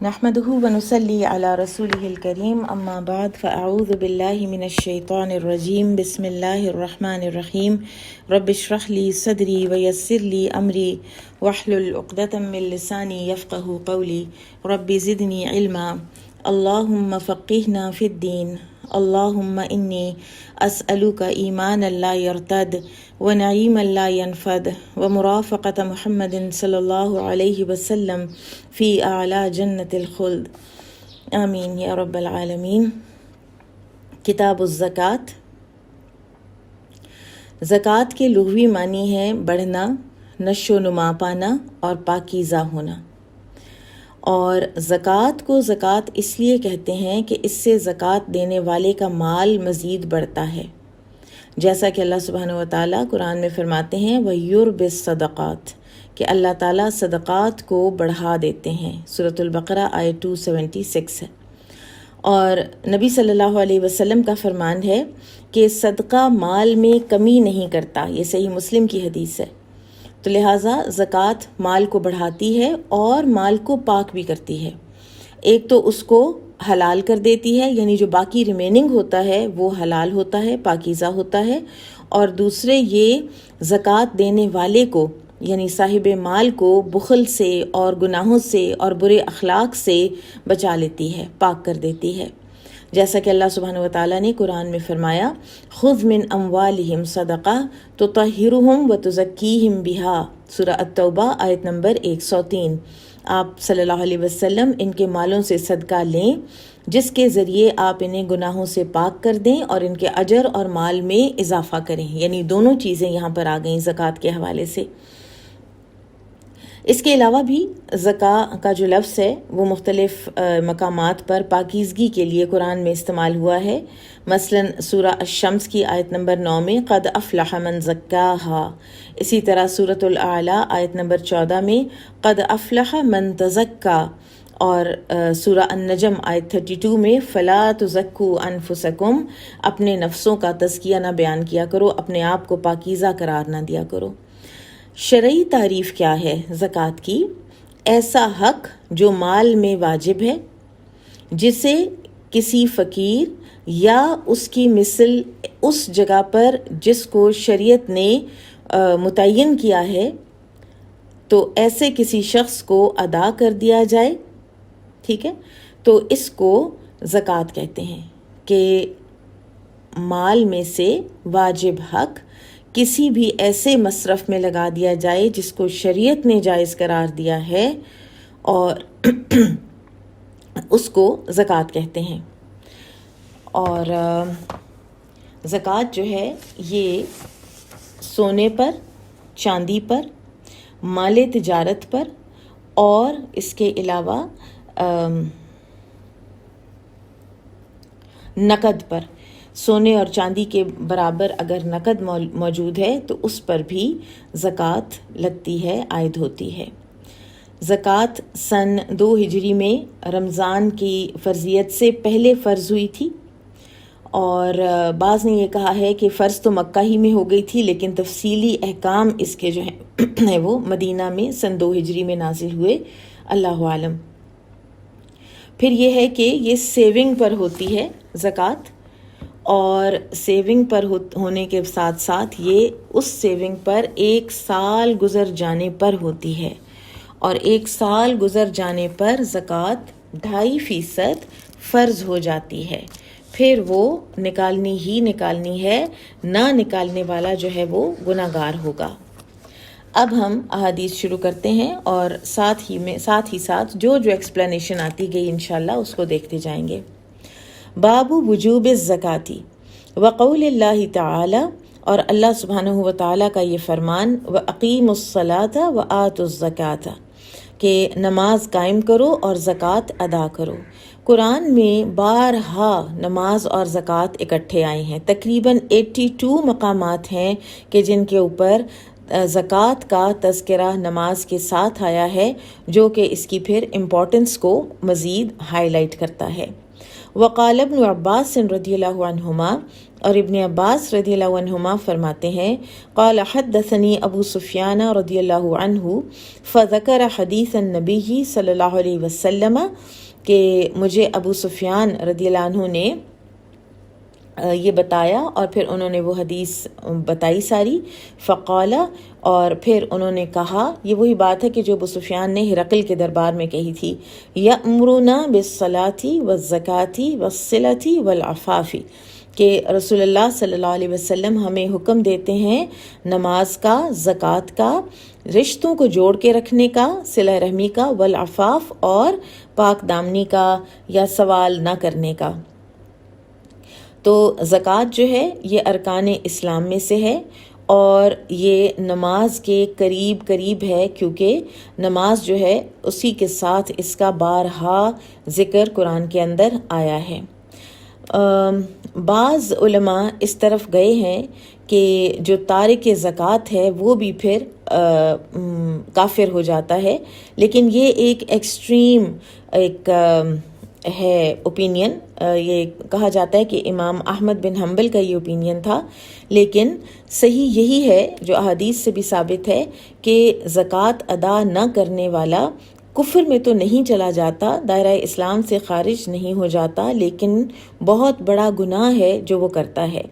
نحمده ونصلي على رسوله الكريم اما بعد فاعوذ بالله من الشيطان الرجيم بسم الله الرحمن الرحيم رب اشرح لي صدري ويسر لي امري واحلل عقدة من لساني يفقهوا قولي رب زدني علما اللهم فقهنا في الدين اللهم إني أسألك إيمانا لا يرتد ونعيما لا ينفد ومرافقة محمد صلى الله عليه وسلم في أعلى جنة الخلد آمین یا رب العالمین۔ کتاب الزکوٰۃ۔ زکوٰۃ کے لغوی معنی ہے بڑھنا، نشو و نما پانا اور پاکیزہ ہونا۔ اور زکوٰۃ کو زکوٰۃ اس لیے کہتے ہیں کہ اس سے زکوٰۃ دینے والے کا مال مزید بڑھتا ہے، جیسا کہ اللہ سبحانہ و تعالیٰ قرآن میں فرماتے ہیں وَيُرْبِ الصَّدَقَاتِ، کہ اللہ تعالیٰ صدقات کو بڑھا دیتے ہیں۔ سورۃ البقرہ آیت 276 ہے۔ اور نبی صلی اللہ علیہ وسلم کا فرمان ہے کہ صدقہ مال میں کمی نہیں کرتا، یہ صحیح مسلم کی حدیث ہے۔ تو لہٰذا زکوٰۃ مال کو بڑھاتی ہے اور مال کو پاک بھی کرتی ہے۔ ایک تو اس کو حلال کر دیتی ہے، یعنی جو باقی ریمیننگ ہوتا ہے وہ حلال ہوتا ہے، پاکیزہ ہوتا ہے، اور دوسرے یہ زکوٰۃ دینے والے کو یعنی صاحب مال کو بخل سے اور گناہوں سے اور برے اخلاق سے بچا لیتی ہے، پاک کر دیتی ہے، جیسا کہ اللہ سبحانہ و تعالیٰ نے قرآن میں فرمایا خذ من اموالہم صدقہ تطہرہم وتزکیہم بہا، سورہ التوبہ آیت نمبر 103۔ آپ صلی اللہ علیہ وسلم ان کے مالوں سے صدقہ لیں جس کے ذریعے آپ انہیں گناہوں سے پاک کر دیں اور ان کے اجر اور مال میں اضافہ کریں، یعنی دونوں چیزیں یہاں پر آ گئیں زکوٰۃ کے حوالے سے۔ اس کے علاوہ بھی زکوٰۃ کا جو لفظ ہے وہ مختلف مقامات پر پاکیزگی کے لیے قرآن میں استعمال ہوا ہے۔ مثلا سورہ الشمس کی آیت نمبر 9 میں قد افلح من زکاہا، اسی طرح سورۃ الاعلیٰ آیت نمبر 14 میں قد افلح من تزکا، اور سورہ النجم آیت 32 میں فلا تزکوا انفسکم، اپنے نفسوں کا تزکیہ نہ بیان کیا کرو، اپنے آپ کو پاکیزہ قرار نہ دیا کرو۔ شرعی تعریف کیا ہے زکوٰۃ کی؟ ایسا حق جو مال میں واجب ہے، جسے کسی فقیر یا اس کی مثل اس جگہ پر جس کو شریعت نے متعین کیا ہے تو ایسے کسی شخص کو ادا کر دیا جائے، ٹھیک ہے، تو اس کو زکوٰۃ کہتے ہیں کہ مال میں سے واجب حق کسی بھی ایسے مصرف میں لگا دیا جائے جس کو شریعت نے جائز قرار دیا ہے، اور اس کو زکوٰۃ کہتے ہیں۔ اور زکوٰۃ جو ہے یہ سونے پر، چاندی پر، مال تجارت پر، اور اس کے علاوہ نقد پر، سونے اور چاندی کے برابر اگر نقد موجود ہے تو اس پر بھی زکوٰۃ لگتی ہے، عائد ہوتی ہے۔ زکوٰۃ سن 2 ہجری میں رمضان کی فرضیت سے پہلے فرض ہوئی تھی، اور بعض نے یہ کہا ہے کہ فرض تو مکہ ہی میں ہو گئی تھی، لیکن تفصیلی احکام اس کے جو ہیں وہ مدینہ میں سن 2 ہجری میں نازل ہوئے، اللہ عالم۔ پھر یہ ہے کہ یہ سیونگ پر ہوتی ہے زکوٰۃ، اور سیونگ پر ہونے کے ساتھ ساتھ یہ اس سیونگ پر 1 سال گزر جانے پر ہوتی ہے، اور 1 سال گزر جانے پر زکوٰۃ 2.5% فرض ہو جاتی ہے، پھر وہ نکالنی ہی نکالنی ہے، نہ نکالنے والا جو ہے وہ گناہگار ہوگا۔ اب ہم احادیث شروع کرتے ہیں، اور ساتھ ہی جو ایکسپلینیشن آتی گئی انشاءاللہ اس کو دیکھتے جائیں گے۔ باب وجوب الزکاۃ وقول اللہ تعالی، اور اللہ سبحانہ و تعالیٰ کا یہ فرمان وَأَقِیمُوا الصَّلَاةَ وَآتُوا الزَّکَاةَ، کہ نماز قائم کرو اور زکوٰۃ ادا کرو۔ قرآن میں بارہا نماز اور زکوٰۃ اکٹھے آئے ہیں، تقریباً 82 مقامات ہیں کہ جن کے اوپر زکوٰۃ کا تذکرہ نماز کے ساتھ آیا ہے، جو کہ اس کی پھر امپورٹنس کو مزید ہائی لائٹ کرتا ہے۔ وقال ابن عباس رضی اللہ عنہما، اور ابن عباس رضی اللہ عنہما فرماتے ہیں، قال حدثنی ابو سفیان رضی اللہ عنہ فذکر حدیث النبی صلی اللہ علیہ وسلم، کہ مجھے ابو سفیان رضی اللہ عنہ نے یہ بتایا اور پھر انہوں نے وہ حدیث بتائی ساری، فقال، اور پھر انہوں نے کہا، یہ وہی بات ہے کہ جو ابو سفیان نے ہرقل کے دربار میں کہی تھی، یأمرنا بالصلاۃ والزکاۃ والصلۃ والعفاف، کہ رسول اللہ صلی اللہ علیہ وسلم ہمیں حکم دیتے ہیں نماز کا، زکوٰۃ کا، رشتوں کو جوڑ کے رکھنے کا، صلہ رحمی کا، والعفاف، اور پاک دامنی کا یا سوال نہ کرنے کا۔ تو زکوٰۃ جو ہے یہ ارکان اسلام میں سے ہے، اور یہ نماز کے قریب ہے، کیونکہ نماز جو ہے اسی کے ساتھ اس کا بارہا ذکر قرآن کے اندر آیا ہے۔ بعض علماء اس طرف گئے ہیں کہ جو تارک زکوٰۃ ہے وہ بھی پھر کافر ہو جاتا ہے، لیکن یہ ایک ایکسٹریم ہے اوپینین، یہ کہا جاتا ہے کہ امام احمد بن حنبل کا یہ اوپینین تھا، لیکن صحیح یہی ہے جو احادیث سے بھی ثابت ہے کہ زکوٰۃ ادا نہ کرنے والا کفر میں تو نہیں چلا جاتا، دائرہ اسلام سے خارج نہیں ہو جاتا، لیکن بہت بڑا گناہ ہے جو وہ کرتا ہے۔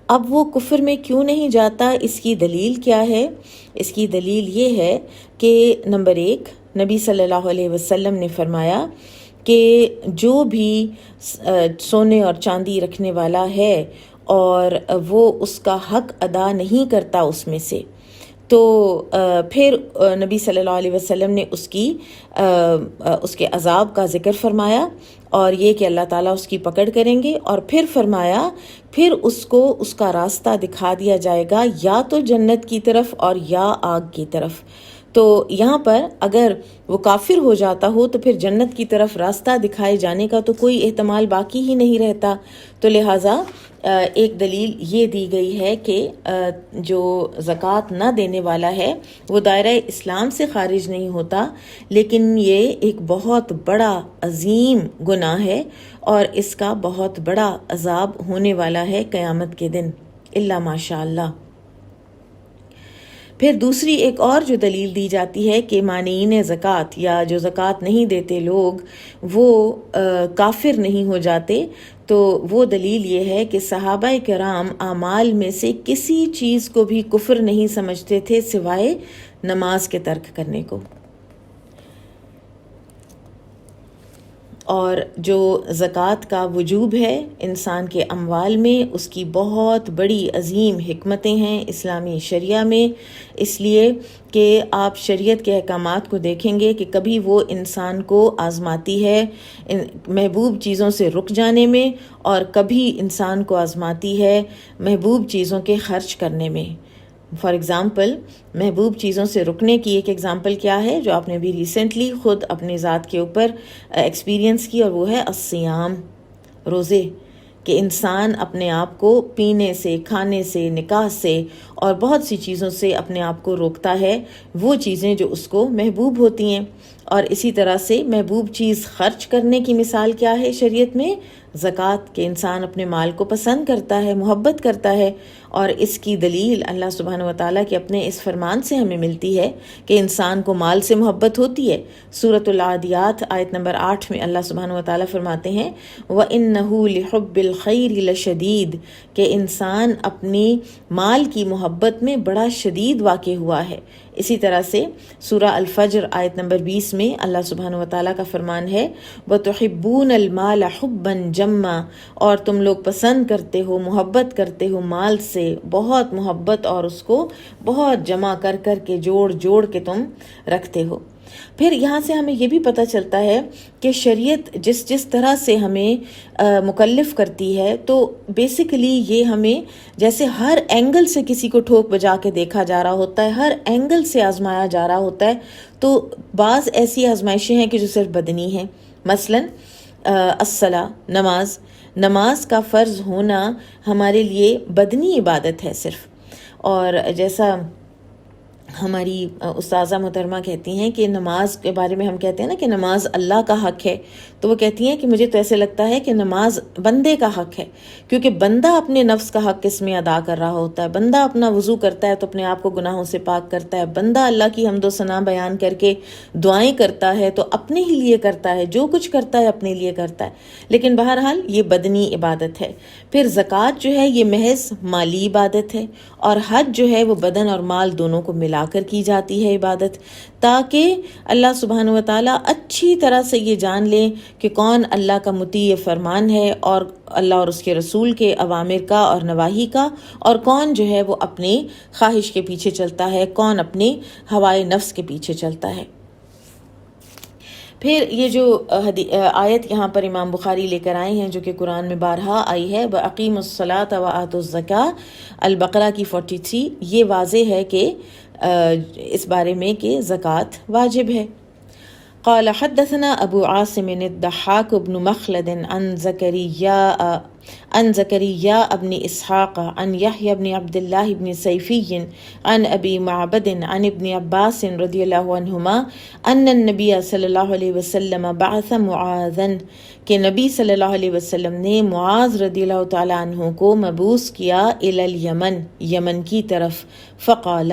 اب وہ کفر میں کیوں نہیں جاتا، اس کی دلیل کیا ہے؟ اس کی دلیل یہ ہے کہ نمبر 1، نبی صلی اللہ علیہ وسلم نے فرمایا کہ جو بھی سونے اور چاندی رکھنے والا ہے اور وہ اس کا حق ادا نہیں کرتا اس میں سے، تو پھر نبی صلی اللہ علیہ وسلم نے اس کے عذاب کا ذکر فرمایا، اور یہ کہ اللہ تعالیٰ اس کی پکڑ کریں گے، اور پھر فرمایا پھر اس کو اس کا راستہ دکھا دیا جائے گا، یا تو جنت کی طرف اور یا آگ کی طرف۔ تو یہاں پر اگر وہ کافر ہو جاتا ہو تو پھر جنت کی طرف راستہ دکھائے جانے کا تو کوئی احتمال باقی ہی نہیں رہتا۔ تو لہٰذا ایک دلیل یہ دی گئی ہے کہ جو زکوٰۃ نہ دینے والا ہے وہ دائرہ اسلام سے خارج نہیں ہوتا، لیکن یہ ایک بہت بڑا عظیم گناہ ہے، اور اس کا بہت بڑا عذاب ہونے والا ہے قیامت کے دن، الا ماشاء اللہ۔ پھر دوسری ایک اور جو دلیل دی جاتی ہے کہ مانعین زکوٰۃ یا جو زکوٰۃ نہیں دیتے لوگ وہ کافر نہیں ہو جاتے، تو وہ دلیل یہ ہے کہ صحابہ کرام اعمال میں سے کسی چیز کو بھی کفر نہیں سمجھتے تھے سوائے نماز کے ترک کرنے کو۔ اور جو زکوٰۃ کا وجوب ہے انسان کے اموال میں، اس کی بہت بڑی عظیم حکمتیں ہیں اسلامی شریعہ میں، اس لیے کہ آپ شریعت کے احکامات کو دیکھیں گے کہ کبھی وہ انسان کو آزماتی ہے محبوب چیزوں سے رک جانے میں، اور کبھی انسان کو آزماتی ہے محبوب چیزوں کے خرچ کرنے میں۔ فار ایگزامپل، محبوب چیزوں سے رکنے کی ایک ایگزامپل کیا ہے جو آپ نے بھی ریسنٹلی خود اپنے ذات کے اوپر ایکسپیرینس کی، اور وہ ہے الصیام، روزے، کہ انسان اپنے آپ کو پینے سے، کھانے سے، نکاح سے اور بہت سی چیزوں سے اپنے آپ کو روکتا ہے، وہ چیزیں جو اس کو محبوب ہوتی ہیں۔ اور اسی طرح سے محبوب چیز خرچ کرنے کی مثال کیا ہے شریعت میں؟ زکوٰۃ، کہ انسان اپنے مال کو پسند کرتا ہے، محبت کرتا ہے، اور اس کی دلیل اللہ سبحانہ وتعالیٰ کے اپنے اس فرمان سے ہمیں ملتی ہے کہ انسان کو مال سے محبت ہوتی ہے۔ سورۃ العادیات آیت نمبر 8 میں اللہ سبحانہ وتعالیٰ فرماتے ہیں وَإِنَّهُ لِحُبِّ الْخَيْرِ لَشَدِيدٌ، کہ انسان اپنی مال کی محبت میں بڑا شدید واقع ہوا ہے۔ اسی طرح سے سورہ الفجر آیت نمبر 20 میں اللہ سبحانہ وتعالیٰ کا فرمان ہے وَتُحِبُّونَ الْمَالَ حُبًّا جَمًّا، اور تم لوگ پسند کرتے ہو، محبت کرتے ہو مال سے بہت محبت، اور اس کو بہت جمع کر کر کے جوڑ کے تم رکھتے ہو۔ پھر یہاں سے ہمیں یہ بھی پتہ چلتا ہے کہ شریعت جس طرح سے ہمیں مکلف کرتی ہے، تو بیسیکلی یہ ہمیں جیسے ہر اینگل سے کسی کو ٹھوک بجا کے دیکھا جا رہا ہوتا ہے، ہر اینگل سے آزمایا جا رہا ہوتا ہے، تو بعض ایسی آزمائشیں ہیں کہ جو صرف بدنی ہیں۔ مثلاً الصلاۃ، نماز کا فرض ہونا ہمارے لیے بدنی عبادت ہے صرف، اور جیسا ہماری استاذہ محترمہ کہتی ہیں کہ نماز کے بارے میں ہم کہتے ہیں نا کہ نماز اللہ کا حق ہے، تو وہ کہتی ہیں کہ مجھے تو ایسے لگتا ہے کہ نماز بندے کا حق ہے، کیونکہ بندہ اپنے نفس کا حق اس میں ادا کر رہا ہوتا ہے. بندہ اپنا وضو کرتا ہے تو اپنے آپ کو گناہوں سے پاک کرتا ہے، بندہ اللہ کی حمد و ثنا بیان کر کے دعائیں کرتا ہے تو اپنے ہی لیے کرتا ہے، جو کچھ کرتا ہے اپنے لیے کرتا ہے. لیکن بہرحال یہ بدنی عبادت ہے. پھر زکوٰۃ جو ہے یہ محض مالی عبادت ہے، اور حج جو ہے وہ بدن اور مال دونوں کو ملا کر کی جاتی ہے عبادت، تاکہ اللہ سبحانہ و تعالیٰ اچھی طرح سے یہ جان لیں کہ کون اللہ کا مطیع فرمان ہے اور اللہ اور اس کے رسول کے اوامر کا اور نواہی کا، اور کون جو ہے وہ اپنی خواہش کے پیچھے چلتا ہے، کون اپنی ہوائے نفس کے پیچھے چلتا ہے. پھر یہ جو آیت یہاں پر امام بخاری لے کر آئے ہیں جو کہ قرآن میں بارہا آئی ہے، وَأَقِيمُوا الصَّلَاةَ وَآتُوا الزَّكَاةَ، البقرہ کی 43، یہ واضح ہے کہ اس بارے میں کہ زکوٰۃ واجب ہے. قال حدثنا ابو عاصم الضحاك بن مخلد عن زكريا بن اسحاق عن يحيى بن عبد الله بن سيفي عن ابي معبد عن ابن عباس رضي الله عنهما ان النبي صلی اللہ علیہ وسلم بعث معاذا، کہ نبی صلی اللہ علیہ وسلم نے معاذ رضی اللہ تعالیٰ عنہ کو مبعوث کیا الی الیمن، یمن کی طرف. فقال،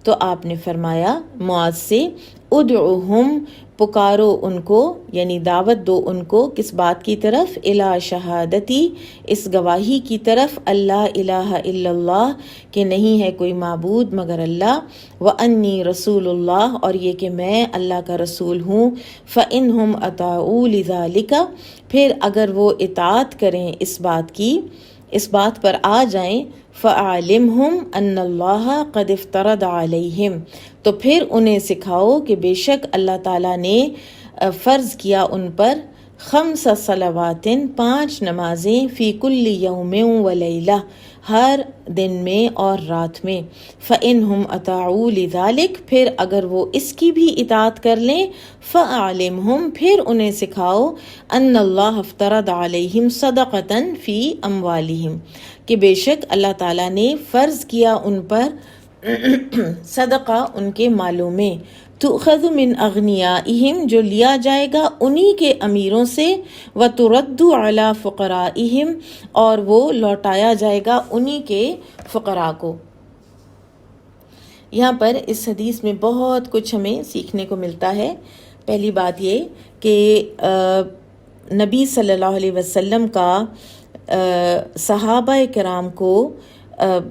تو آپ نے فرمایا معاذ سے، ادعوہم، پکارو ان کو، یعنی دعوت دو ان کو، کس بات کی طرف؟ الی شہادتی، اس گواہی کی طرف، اللہ الہ الا اللہ، کہ نہیں ہے کوئی معبود مگر اللہ، وانی رسول اللہ، اور یہ کہ میں اللہ کا رسول ہوں. فانہم اطاعوا لذالک، پھر اگر وہ اطاعت کریں اس بات کی، اس بات پر آ جائیں، فَأَعْلِمْهُمْ أَنَّ اللَّهَ قَدْ افْتَرَضَ عَلَيْهِمْ، تو پھر انہیں سکھاؤ کہ بے شک اللہ تعالیٰ نے فرض کیا ان پر 5 صلوات، 5 نمازیں، فی کل یوم و لیلہ، ہر دن میں اور رات میں. فَإِنْهُمْ أَطَاعُوا لِذَلِكَ، پھر اگر وہ اس کی بھی اطاعت کر لیں، فَأَعْلِمْهُمْ، پھر انہیں سکھاؤ، أَنَّ اللَّهَ افْتَرَضَ عَلَيْهِمْ صَدَقَةً فِي أَمْوَالِهِمْ، کہ بے شک اللہ تعالیٰ نے فرض کیا ان پر صدقہ ان کے مالوں میں، تؤخذ من اغنیائہم، جو لیا جائے گا انہی کے امیروں سے، وترد علی فقرائہم، اور وہ لوٹایا جائے گا انہی کے فقراء کو. یہاں پر اس حدیث میں بہت کچھ ہمیں سیکھنے کو ملتا ہے. پہلی بات یہ کہ نبی صلی اللہ علیہ وسلم کا صحابہ کرام کو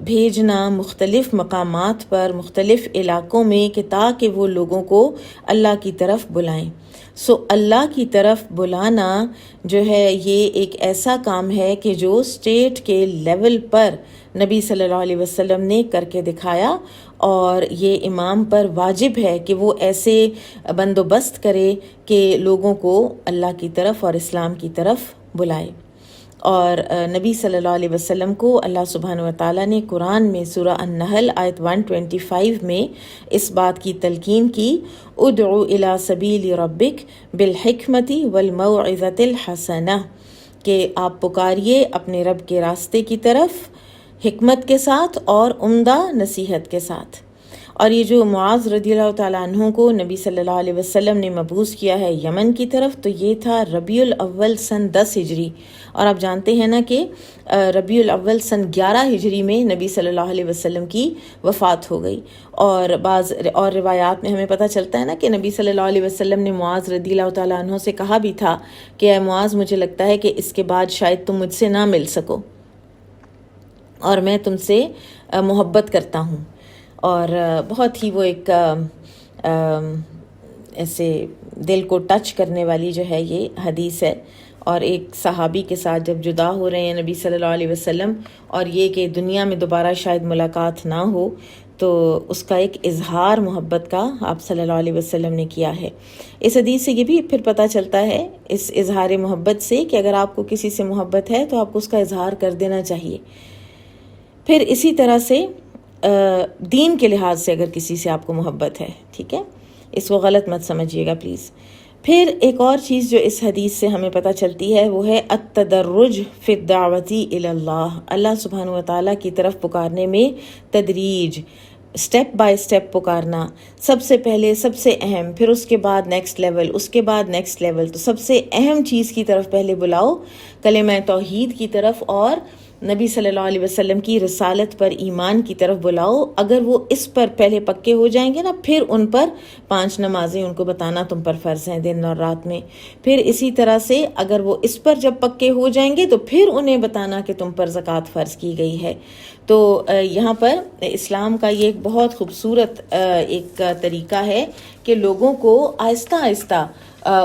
بھیجنا مختلف مقامات پر، مختلف علاقوں میں، کہ تاکہ وہ لوگوں کو اللہ کی طرف بلائیں. اللہ کی طرف بلانا جو ہے یہ ایک ایسا کام ہے کہ جو اسٹیٹ کے لیول پر نبی صلی اللہ علیہ وسلم نے کر کے دکھایا، اور یہ امام پر واجب ہے کہ وہ ایسے بندوبست کرے کہ لوگوں کو اللہ کی طرف اور اسلام کی طرف بلائے. اور نبی صلی اللہ علیہ وسلم کو اللہ سبحانہ و تعالیٰ نے قرآن میں سورہ النحل آیت 125 میں اس بات کی تلقین کی، ادعو الی سبیل ربک بالحکمت والموعظۃ الحسنہ، کہ آپ پکاریے اپنے رب کے راستے کی طرف حکمت کے ساتھ اور عمدہ نصیحت کے ساتھ. اور یہ جو معاذ رضی اللہ تعالیٰ عنہ کو نبی صلی اللہ علیہ وسلم نے مبعوث کیا ہے یمن کی طرف، تو یہ تھا ربیع الاول سن 10 ہجری، اور آپ جانتے ہیں نا کہ ربیع الاول سن 11 ہجری میں نبی صلی اللہ علیہ وسلم کی وفات ہو گئی. اور بعض اور روایات میں ہمیں پتہ چلتا ہے نا کہ نبی صلی اللہ علیہ وسلم نے معاذ رضی اللہ تعالیٰ عنہ سے کہا بھی تھا کہ اے معاذ، مجھے لگتا ہے کہ اس کے بعد شاید تم مجھ سے نہ مل سکو، اور میں تم سے محبت کرتا ہوں. اور بہت ہی وہ ایک ایسے دل کو ٹچ کرنے والی جو ہے یہ حدیث ہے. اور ایک صحابی کے ساتھ جب جدا ہو رہے ہیں نبی صلی اللہ علیہ وسلم، اور یہ کہ دنیا میں دوبارہ شاید ملاقات نہ ہو، تو اس کا ایک اظہار محبت کا آپ صلی اللہ علیہ وسلم نے کیا ہے. اس حدیث سے یہ بھی پھر پتہ چلتا ہے، اس اظہار محبت سے، کہ اگر آپ کو کسی سے محبت ہے تو آپ کو اس کا اظہار کر دینا چاہیے. پھر اسی طرح سے دین کے لحاظ سے اگر کسی سے آپ کو محبت ہے، ٹھیک ہے، اس کو غلط مت سمجھیے گا پلیز. پھر ایک اور چیز جو اس حدیث سے ہمیں پتہ چلتی ہے وہ ہے التدرج فی الدعوت الی اللہ، اللہ سبحانہ و تعالیٰ کی طرف پکارنے میں تدریج، اسٹیپ بائی اسٹیپ پکارنا، سب سے پہلے سب سے اہم، پھر اس کے بعد نیکسٹ لیول، اس کے بعد نیکسٹ لیول. تو سب سے اہم چیز کی طرف پہلے بلاؤ، کلمہ توحید کی طرف، اور نبی صلی اللہ علیہ وسلم کی رسالت پر ایمان کی طرف بلاؤ. اگر وہ اس پر پہلے پکے ہو جائیں گے نا، پھر ان پر 5 نمازیں ان کو بتانا تم پر فرض ہیں دن اور رات میں. پھر اسی طرح سے اگر وہ اس پر جب پکے ہو جائیں گے تو پھر انہیں بتانا کہ تم پر زکوٰۃ فرض کی گئی ہے. تو یہاں پر اسلام کا یہ ایک بہت خوبصورت ایک طریقہ ہے کہ لوگوں کو آہستہ آہستہ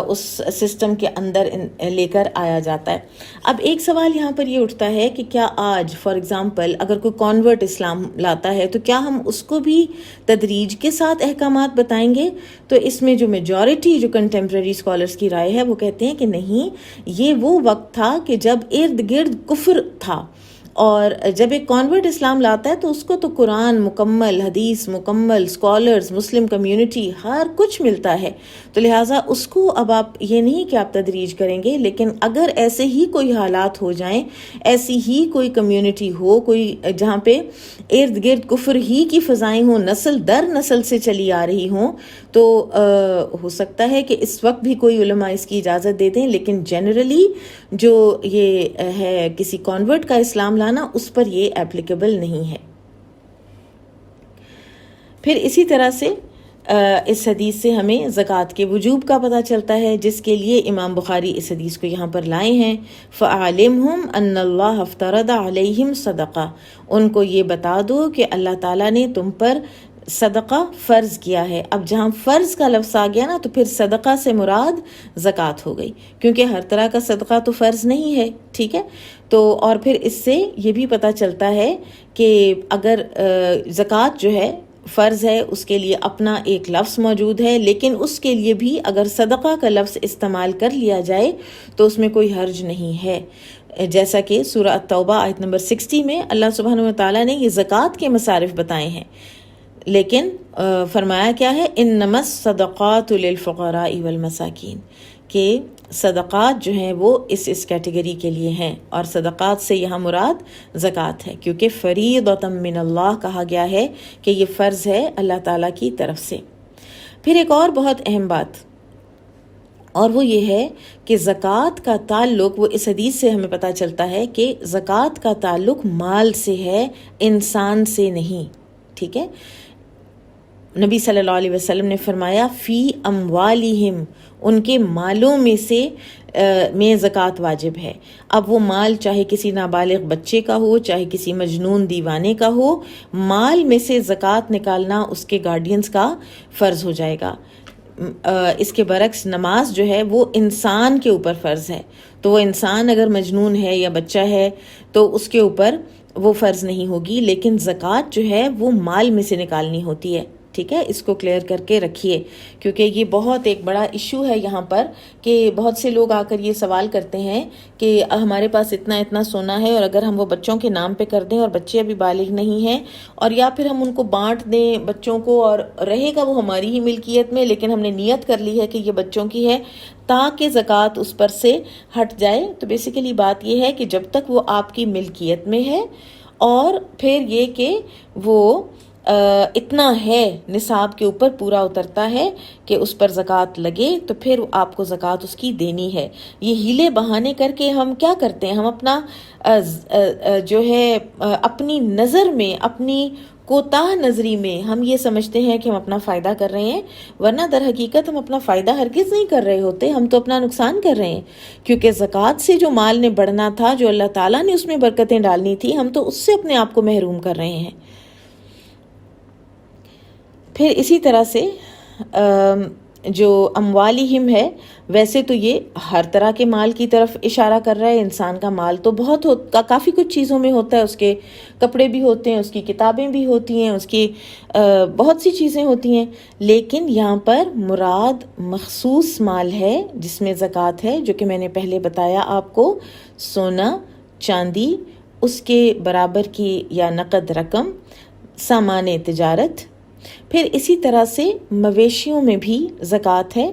اس سسٹم کے اندر لے کر آیا جاتا ہے. اب ایک سوال یہاں پر یہ اٹھتا ہے کہ کیا آج فار ایگزامپل اگر کوئی کانورٹ اسلام لاتا ہے تو کیا ہم اس کو بھی تدریج کے ساتھ احکامات بتائیں گے؟ تو اس میں جو میجورٹی جو کنٹمپریری اسکالرس کی رائے ہے وہ کہتے ہیں کہ نہیں، یہ وہ وقت تھا کہ جب ارد گرد کفر تھا، اور جب ایک کانورٹ اسلام لاتا ہے تو اس کو تو قرآن مکمل، حدیث مکمل، اسکالرز، مسلم کمیونٹی، ہر کچھ ملتا ہے. تو لہٰذا اس کو اب آپ یہ نہیں کہ آپ تدریج کریں گے، لیکن اگر ایسے ہی کوئی حالات ہو جائیں، ایسی ہی کوئی کمیونٹی ہو، کوئی جہاں پہ ارد گرد کفر ہی کی فضائیں ہوں، نسل در نسل سے چلی آ رہی ہوں، تو ہو سکتا ہے کہ اس وقت بھی کوئی علماء اس کی اجازت دے دیں، لیکن جنرلی جو یہ ہے کسی کانورٹ کا اسلام لانا، اس پر یہ ایپلیکیبل نہیں ہے. پھر اسی طرح سے اس حدیث سے ہمیں زکوٰۃ کے وجوب کا پتہ چلتا ہے، جس کے لیے امام بخاری اس حدیث کو یہاں پر لائے ہیں. فَأَعْلِمْهُمْ أَنَّ اللَّهَ افْتَرَضَ عَلَيْهِمْ صَدَقَةً، ان کو یہ بتا دو کہ اللہ تعالیٰ نے تم پر صدقہ فرض کیا ہے. اب جہاں فرض کا لفظ آ گیا نا، تو پھر صدقہ سے مراد زکوٰۃ ہو گئی، کیونکہ ہر طرح کا صدقہ تو فرض نہیں ہے. ٹھیک ہے، تو اور پھر اس سے یہ بھی پتہ چلتا ہے کہ اگر زکوٰۃ جو ہے فرض ہے، اس کے لیے اپنا ایک لفظ موجود ہے، لیکن اس کے لیے بھی اگر صدقہ کا لفظ استعمال کر لیا جائے تو اس میں کوئی حرج نہیں ہے. جیسا کہ سورہ التوبہ آیت نمبر 60 میں اللہ سبحانہ و تعالیٰ نے یہ زکوٰۃ کے مصارف بتائے ہیں، لیکن فرمایا کیا ہے؟ انما الصدقات للفقراء والمساکین، کہ صدقات جو ہیں وہ اس کیٹیگری کے لیے ہیں، اور صدقات سے یہاں مراد زکوٰۃ ہے، کیونکہ فریضۃ من اللہ کہا گیا ہے کہ یہ فرض ہے اللہ تعالیٰ کی طرف سے. پھر ایک اور بہت اہم بات، اور وہ یہ ہے کہ زکوٰۃ کا تعلق، وہ اس حدیث سے ہمیں پتہ چلتا ہے کہ زکوٰۃ کا تعلق مال سے ہے، انسان سے نہیں. ٹھیک ہے، نبی صلی اللہ علیہ وسلم نے فرمایا فی اموالہم، ان کے مالوں میں سے میں زکوٰۃ واجب ہے. اب وہ مال چاہے کسی نابالغ بچے کا ہو، چاہے کسی مجنون دیوانے کا ہو، مال میں سے زکوٰۃ نکالنا اس کے گارڈینز کا فرض ہو جائے گا. اس کے برعکس نماز جو ہے وہ انسان کے اوپر فرض ہے، تو وہ انسان اگر مجنون ہے یا بچہ ہے تو اس کے اوپر وہ فرض نہیں ہوگی، لیکن زکوٰۃ جو ہے وہ مال میں سے نکالنی ہوتی ہے. ٹھیک ہے، اس کو کلیئر کر کے رکھیے، کیونکہ یہ بہت ایک بڑا ایشو ہے یہاں پر، کہ بہت سے لوگ آ کر یہ سوال کرتے ہیں کہ ہمارے پاس اتنا اتنا سونا ہے، اور اگر ہم وہ بچوں کے نام پہ کر دیں اور بچے ابھی بالغ نہیں ہیں، اور یا پھر ہم ان کو بانٹ دیں بچوں کو، اور رہے گا وہ ہماری ہی ملکیت میں، لیکن ہم نے نیت کر لی ہے کہ یہ بچوں کی ہے تاکہ زکوٰۃ اس پر سے ہٹ جائے. تو بیسیکلی بات یہ ہے کہ جب تک وہ آپ کی ملکیت میں ہے، اور پھر یہ کہ وہ اتنا ہے نصاب کے اوپر پورا اترتا ہے کہ اس پر زکوٰۃ لگے، تو پھر آپ کو زکوٰۃ اس کی دینی ہے. یہ ہیلے بہانے کر کے ہم کیا کرتے ہیں؟ ہم اپنا جو ہے اپنی نظر میں، اپنی کوتاہ نظری میں ہم یہ سمجھتے ہیں کہ ہم اپنا فائدہ کر رہے ہیں، ورنہ در حقیقت ہم اپنا فائدہ ہرگز نہیں کر رہے ہوتے، ہم تو اپنا نقصان کر رہے ہیں. کیونکہ زکوٰۃ سے جو مال نے بڑھنا تھا، جو اللہ تعالیٰ نے اس میں برکتیں ڈالنی تھی، ہم تو اس سے اپنے آپ کو محروم کر رہے ہیں. پھر اسی طرح سے جو اموالہم ہے، ویسے تو یہ ہر طرح کے مال کی طرف اشارہ کر رہا ہے. انسان کا مال تو بہت کافی کچھ چیزوں میں ہوتا ہے، اس کے کپڑے بھی ہوتے ہیں، اس کی کتابیں بھی ہوتی ہیں، اس کی بہت سی چیزیں ہوتی ہیں، لیکن یہاں پر مراد مخصوص مال ہے جس میں زکوٰۃ ہے، جو کہ میں نے پہلے بتایا آپ کو، سونا، چاندی، اس کے برابر کی یا نقد رقم، سامان تجارت. پھر اسی طرح سے مویشیوں میں بھی زکوٰۃ ہے،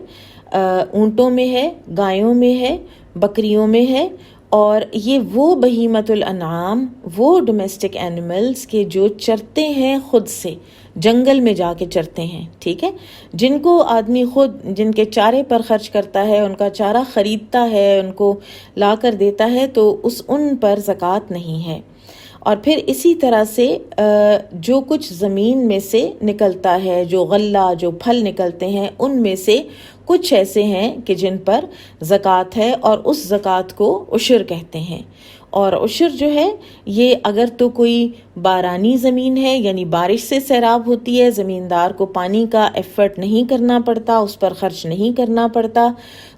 اونٹوں میں ہے، گایوں میں ہے، بکریوں میں ہے، اور یہ وہ بہیمۃ الانعام، وہ ڈومیسٹک اینیملز کے جو چرتے ہیں خود سے، جنگل میں جا کے چرتے ہیں، ٹھیک ہے، جن کو آدمی خود جن کے چارے پر خرچ کرتا ہے، ان کا چارہ خریدتا ہے، ان کو لا کر دیتا ہے، تو ان پر زکوٰۃ نہیں ہے۔ اور پھر اسی طرح سے جو کچھ زمین میں سے نکلتا ہے، جو غلہ، جو پھل نکلتے ہیں، ان میں سے کچھ ایسے ہیں کہ جن پر زکوٰۃ ہے، اور اس زکوٰۃ کو عشر کہتے ہیں۔ اور عشر جو ہے یہ اگر تو کوئی بارانی زمین ہے، یعنی بارش سے سیراب ہوتی ہے، زمیندار کو پانی کا ایفرٹ نہیں کرنا پڑتا، اس پر خرچ نہیں کرنا پڑتا،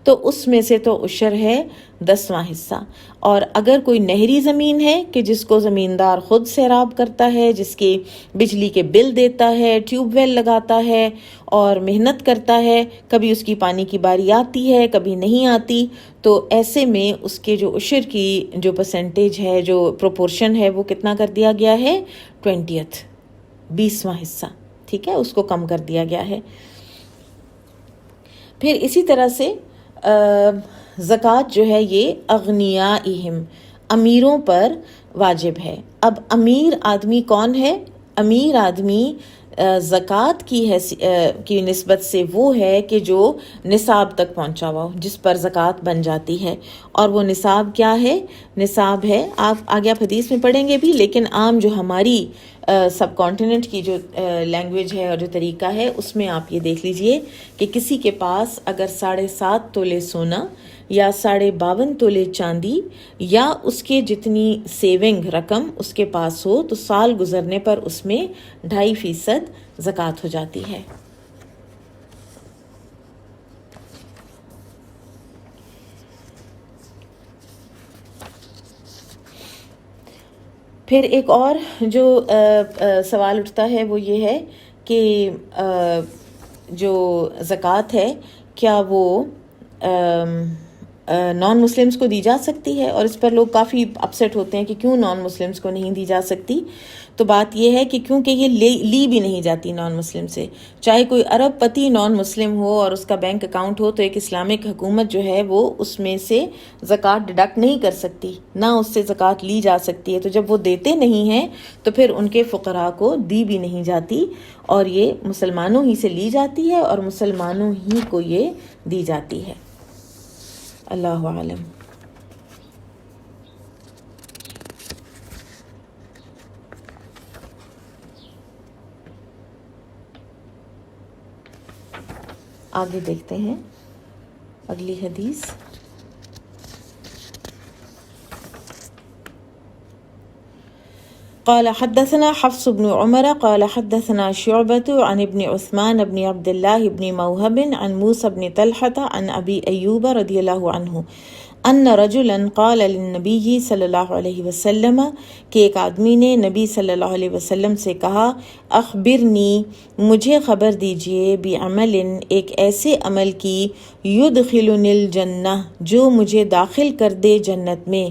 تو اس میں سے تو عشر ہے 10واں حصہ۔ اور اگر کوئی نہری زمین ہے کہ جس کو زمیندار خود سیراب کرتا ہے، جس کے بجلی کے بل دیتا ہے، ٹیوب ویل لگاتا ہے اور محنت کرتا ہے، کبھی اس کی پانی کی باری آتی ہے، کبھی نہیں آتی، تو ایسے میں اس کے جو عشر کی جو پرسنٹیج ہے، جو پروپورشن ہے، وہ کتنا کر دیا گیا ہے؟ 20واں حصہ، ٹھیک ہے، اس کو کم کر دیا گیا ہے۔ پھر اسی طرح سے زکوٰۃ جو ہے یہ اغنیائہم، امیروں پر واجب ہے۔ اب امیر آدمی کون ہے؟ امیر آدمی زکوٰۃ کی نسبت سے وہ ہے کہ جو نصاب تک پہنچا ہوا ہو، جس پر زکوٰۃ بن جاتی ہے۔ اور وہ نصاب کیا ہے؟ نصاب ہے، آپ آگے آپ حدیث میں پڑھیں گے بھی، لیکن عام جو ہماری سب کانٹیننٹ کی جو لینگویج ہے اور جو طریقہ ہے، اس میں آپ یہ دیکھ لیجئے کہ کسی کے پاس اگر 7.5 تولے سونا یا 52.5 تولے چاندی یا اس کے جتنی سیونگ رقم اس کے پاس ہو، تو سال گزرنے پر اس میں 2.5% زکوٰۃ ہو جاتی ہے۔ پھر ایک اور جو سوال اٹھتا ہے وہ یہ ہے کہ جو زکوٰۃ ہے کیا وہ نان مسلمز کو دی جا سکتی ہے؟ اور اس پر لوگ کافی اپسیٹ ہوتے ہیں کہ کیوں نان مسلمز کو نہیں دی جا سکتی۔ تو بات یہ ہے کہ کیونکہ یہ لی بھی نہیں جاتی نان مسلم سے، چاہے کوئی ارب پتی نان مسلم ہو اور اس کا بینک اکاؤنٹ ہو، تو ایک اسلامک حکومت جو ہے وہ اس میں سے زکوٰۃ ڈیڈکٹ نہیں کر سکتی، نہ اس سے زکوٰۃ لی جا سکتی ہے۔ تو جب وہ دیتے نہیں ہیں تو پھر ان کے فقراء کو دی بھی نہیں جاتی، اور یہ مسلمانوں ہی سے لی جاتی ہے اور مسلمانوں ہی کو یہ دی جاتی ہے۔ اللہ عالم۔ آگے دیکھتے ہیں اگلی حدیث۔ قال حدثنا حفص بن عمر قال حدثنا شعبة عن ابن عثمان بن عبد الله بن موهب عن موسى بن طلحة عن أبي أيوب رضي الله عنه ان رجلا قال للنبی صلی اللہ علیہ وسلم، کہ ایک آدمی نے نبی صلی اللہ علیہ وسلم سے کہا، اخبرنی، مجھے خبر دیجئے، بعمل، ایک ایسے عمل کی، یدخلنی الجنہ، جو مجھے داخل کر دے جنت میں۔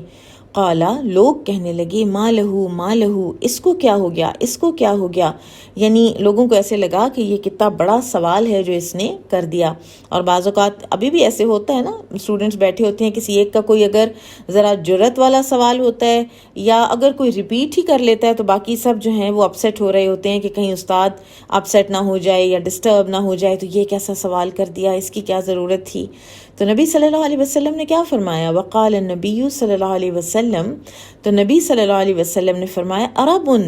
قالا، لوگ کہنے لگے، ما لہو ما لہو، اس کو کیا ہو گیا، اس کو کیا ہو گیا، یعنی لوگوں کو ایسے لگا کہ یہ کتنا بڑا سوال ہے جو اس نے کر دیا۔ اور بعض اوقات ابھی بھی ایسے ہوتا ہے نا، اسٹوڈنٹس بیٹھے ہوتے ہیں، کسی ایک کا کوئی اگر ذرا جرت والا سوال ہوتا ہے یا اگر کوئی ریپیٹ ہی کر لیتا ہے تو باقی سب جو ہیں وہ اپسیٹ ہو رہے ہوتے ہیں کہ کہیں استاد اپسیٹ نہ ہو جائے یا ڈسٹرب نہ ہو جائے، تو یہ کیسا سوال کر دیا، اس کی کیا ضرورت تھی۔ تو نبی صلی اللہ علیہ وسلم نے کیا فرمایا؟ وقال النبی صلی اللہ علیہ وسلم، تو نبی صلی اللہ علیہ وسلم نے فرمایا، اربن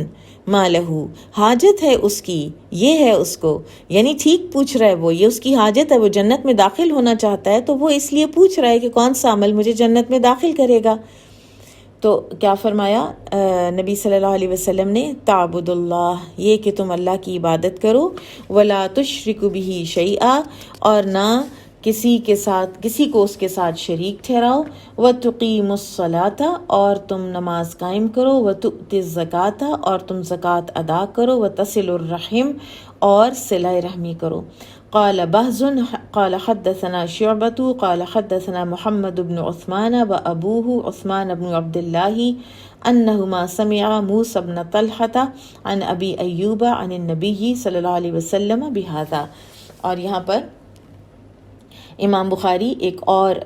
ما لہو، حاجت ہے اس کی، یہ ہے اس کو، یعنی ٹھیک پوچھ رہا ہے وہ، یہ اس کی حاجت ہے، وہ جنت میں داخل ہونا چاہتا ہے، تو وہ اس لیے پوچھ رہا ہے کہ کون سا عمل مجھے جنت میں داخل کرے گا۔ تو کیا فرمایا نبی صلی اللہ علیہ وسلم نے؟ تعبد اللہ، یہ کہ تم اللہ کی عبادت کرو، ولا تشرک بہ شیئا، اور نہ کسی کو اس کے ساتھ شریک ٹھہراؤ، وتقیم الصلاۃ، اور تم نماز قائم کرو، وتؤتی الزکاۃ، اور تم زکوٰۃ ادا کرو، وتصل الرحم، اور صلہ رحمی کرو۔ قال بہز قال حدثنا شعبة قال حدثنا محمد بن عثمان وابوه عثمان بن عبد الله انهما سمع موسى بن طلحة عن ابي ایوب عن النبي صلی اللہ علیہ وسلم بهذا۔ اور یہاں پر امام بخاری ایک اور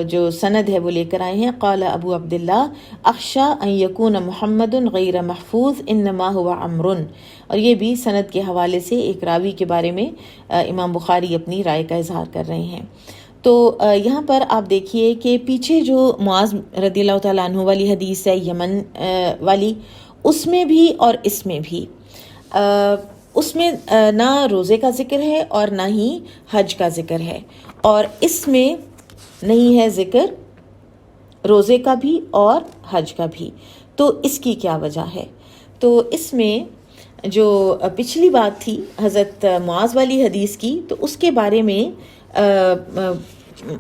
جو سند ہے وہ لے کر آئے ہیں، قال ابو عبداللہ اخشا ان یکون محمد غیر محفوظ انما هو عمر، اور یہ بھی سند کے حوالے سے ایک راوی کے بارے میں امام بخاری اپنی رائے کا اظہار کر رہے ہیں۔ تو یہاں پر آپ دیکھیے کہ پیچھے جو معاذ رضی اللہ تعالیٰ عنہ والی حدیث ہے یمن والی، اس میں بھی اور اس میں بھی اس میں نہ روزے کا ذکر ہے اور نہ ہی حج کا ذکر ہے، اور اس میں نہیں ہے ذکر روزے کا بھی اور حج کا بھی۔ تو اس کی کیا وجہ ہے؟ تو اس میں جو پچھلی بات تھی حضرت معاذ والی حدیث کی، تو اس کے بارے میں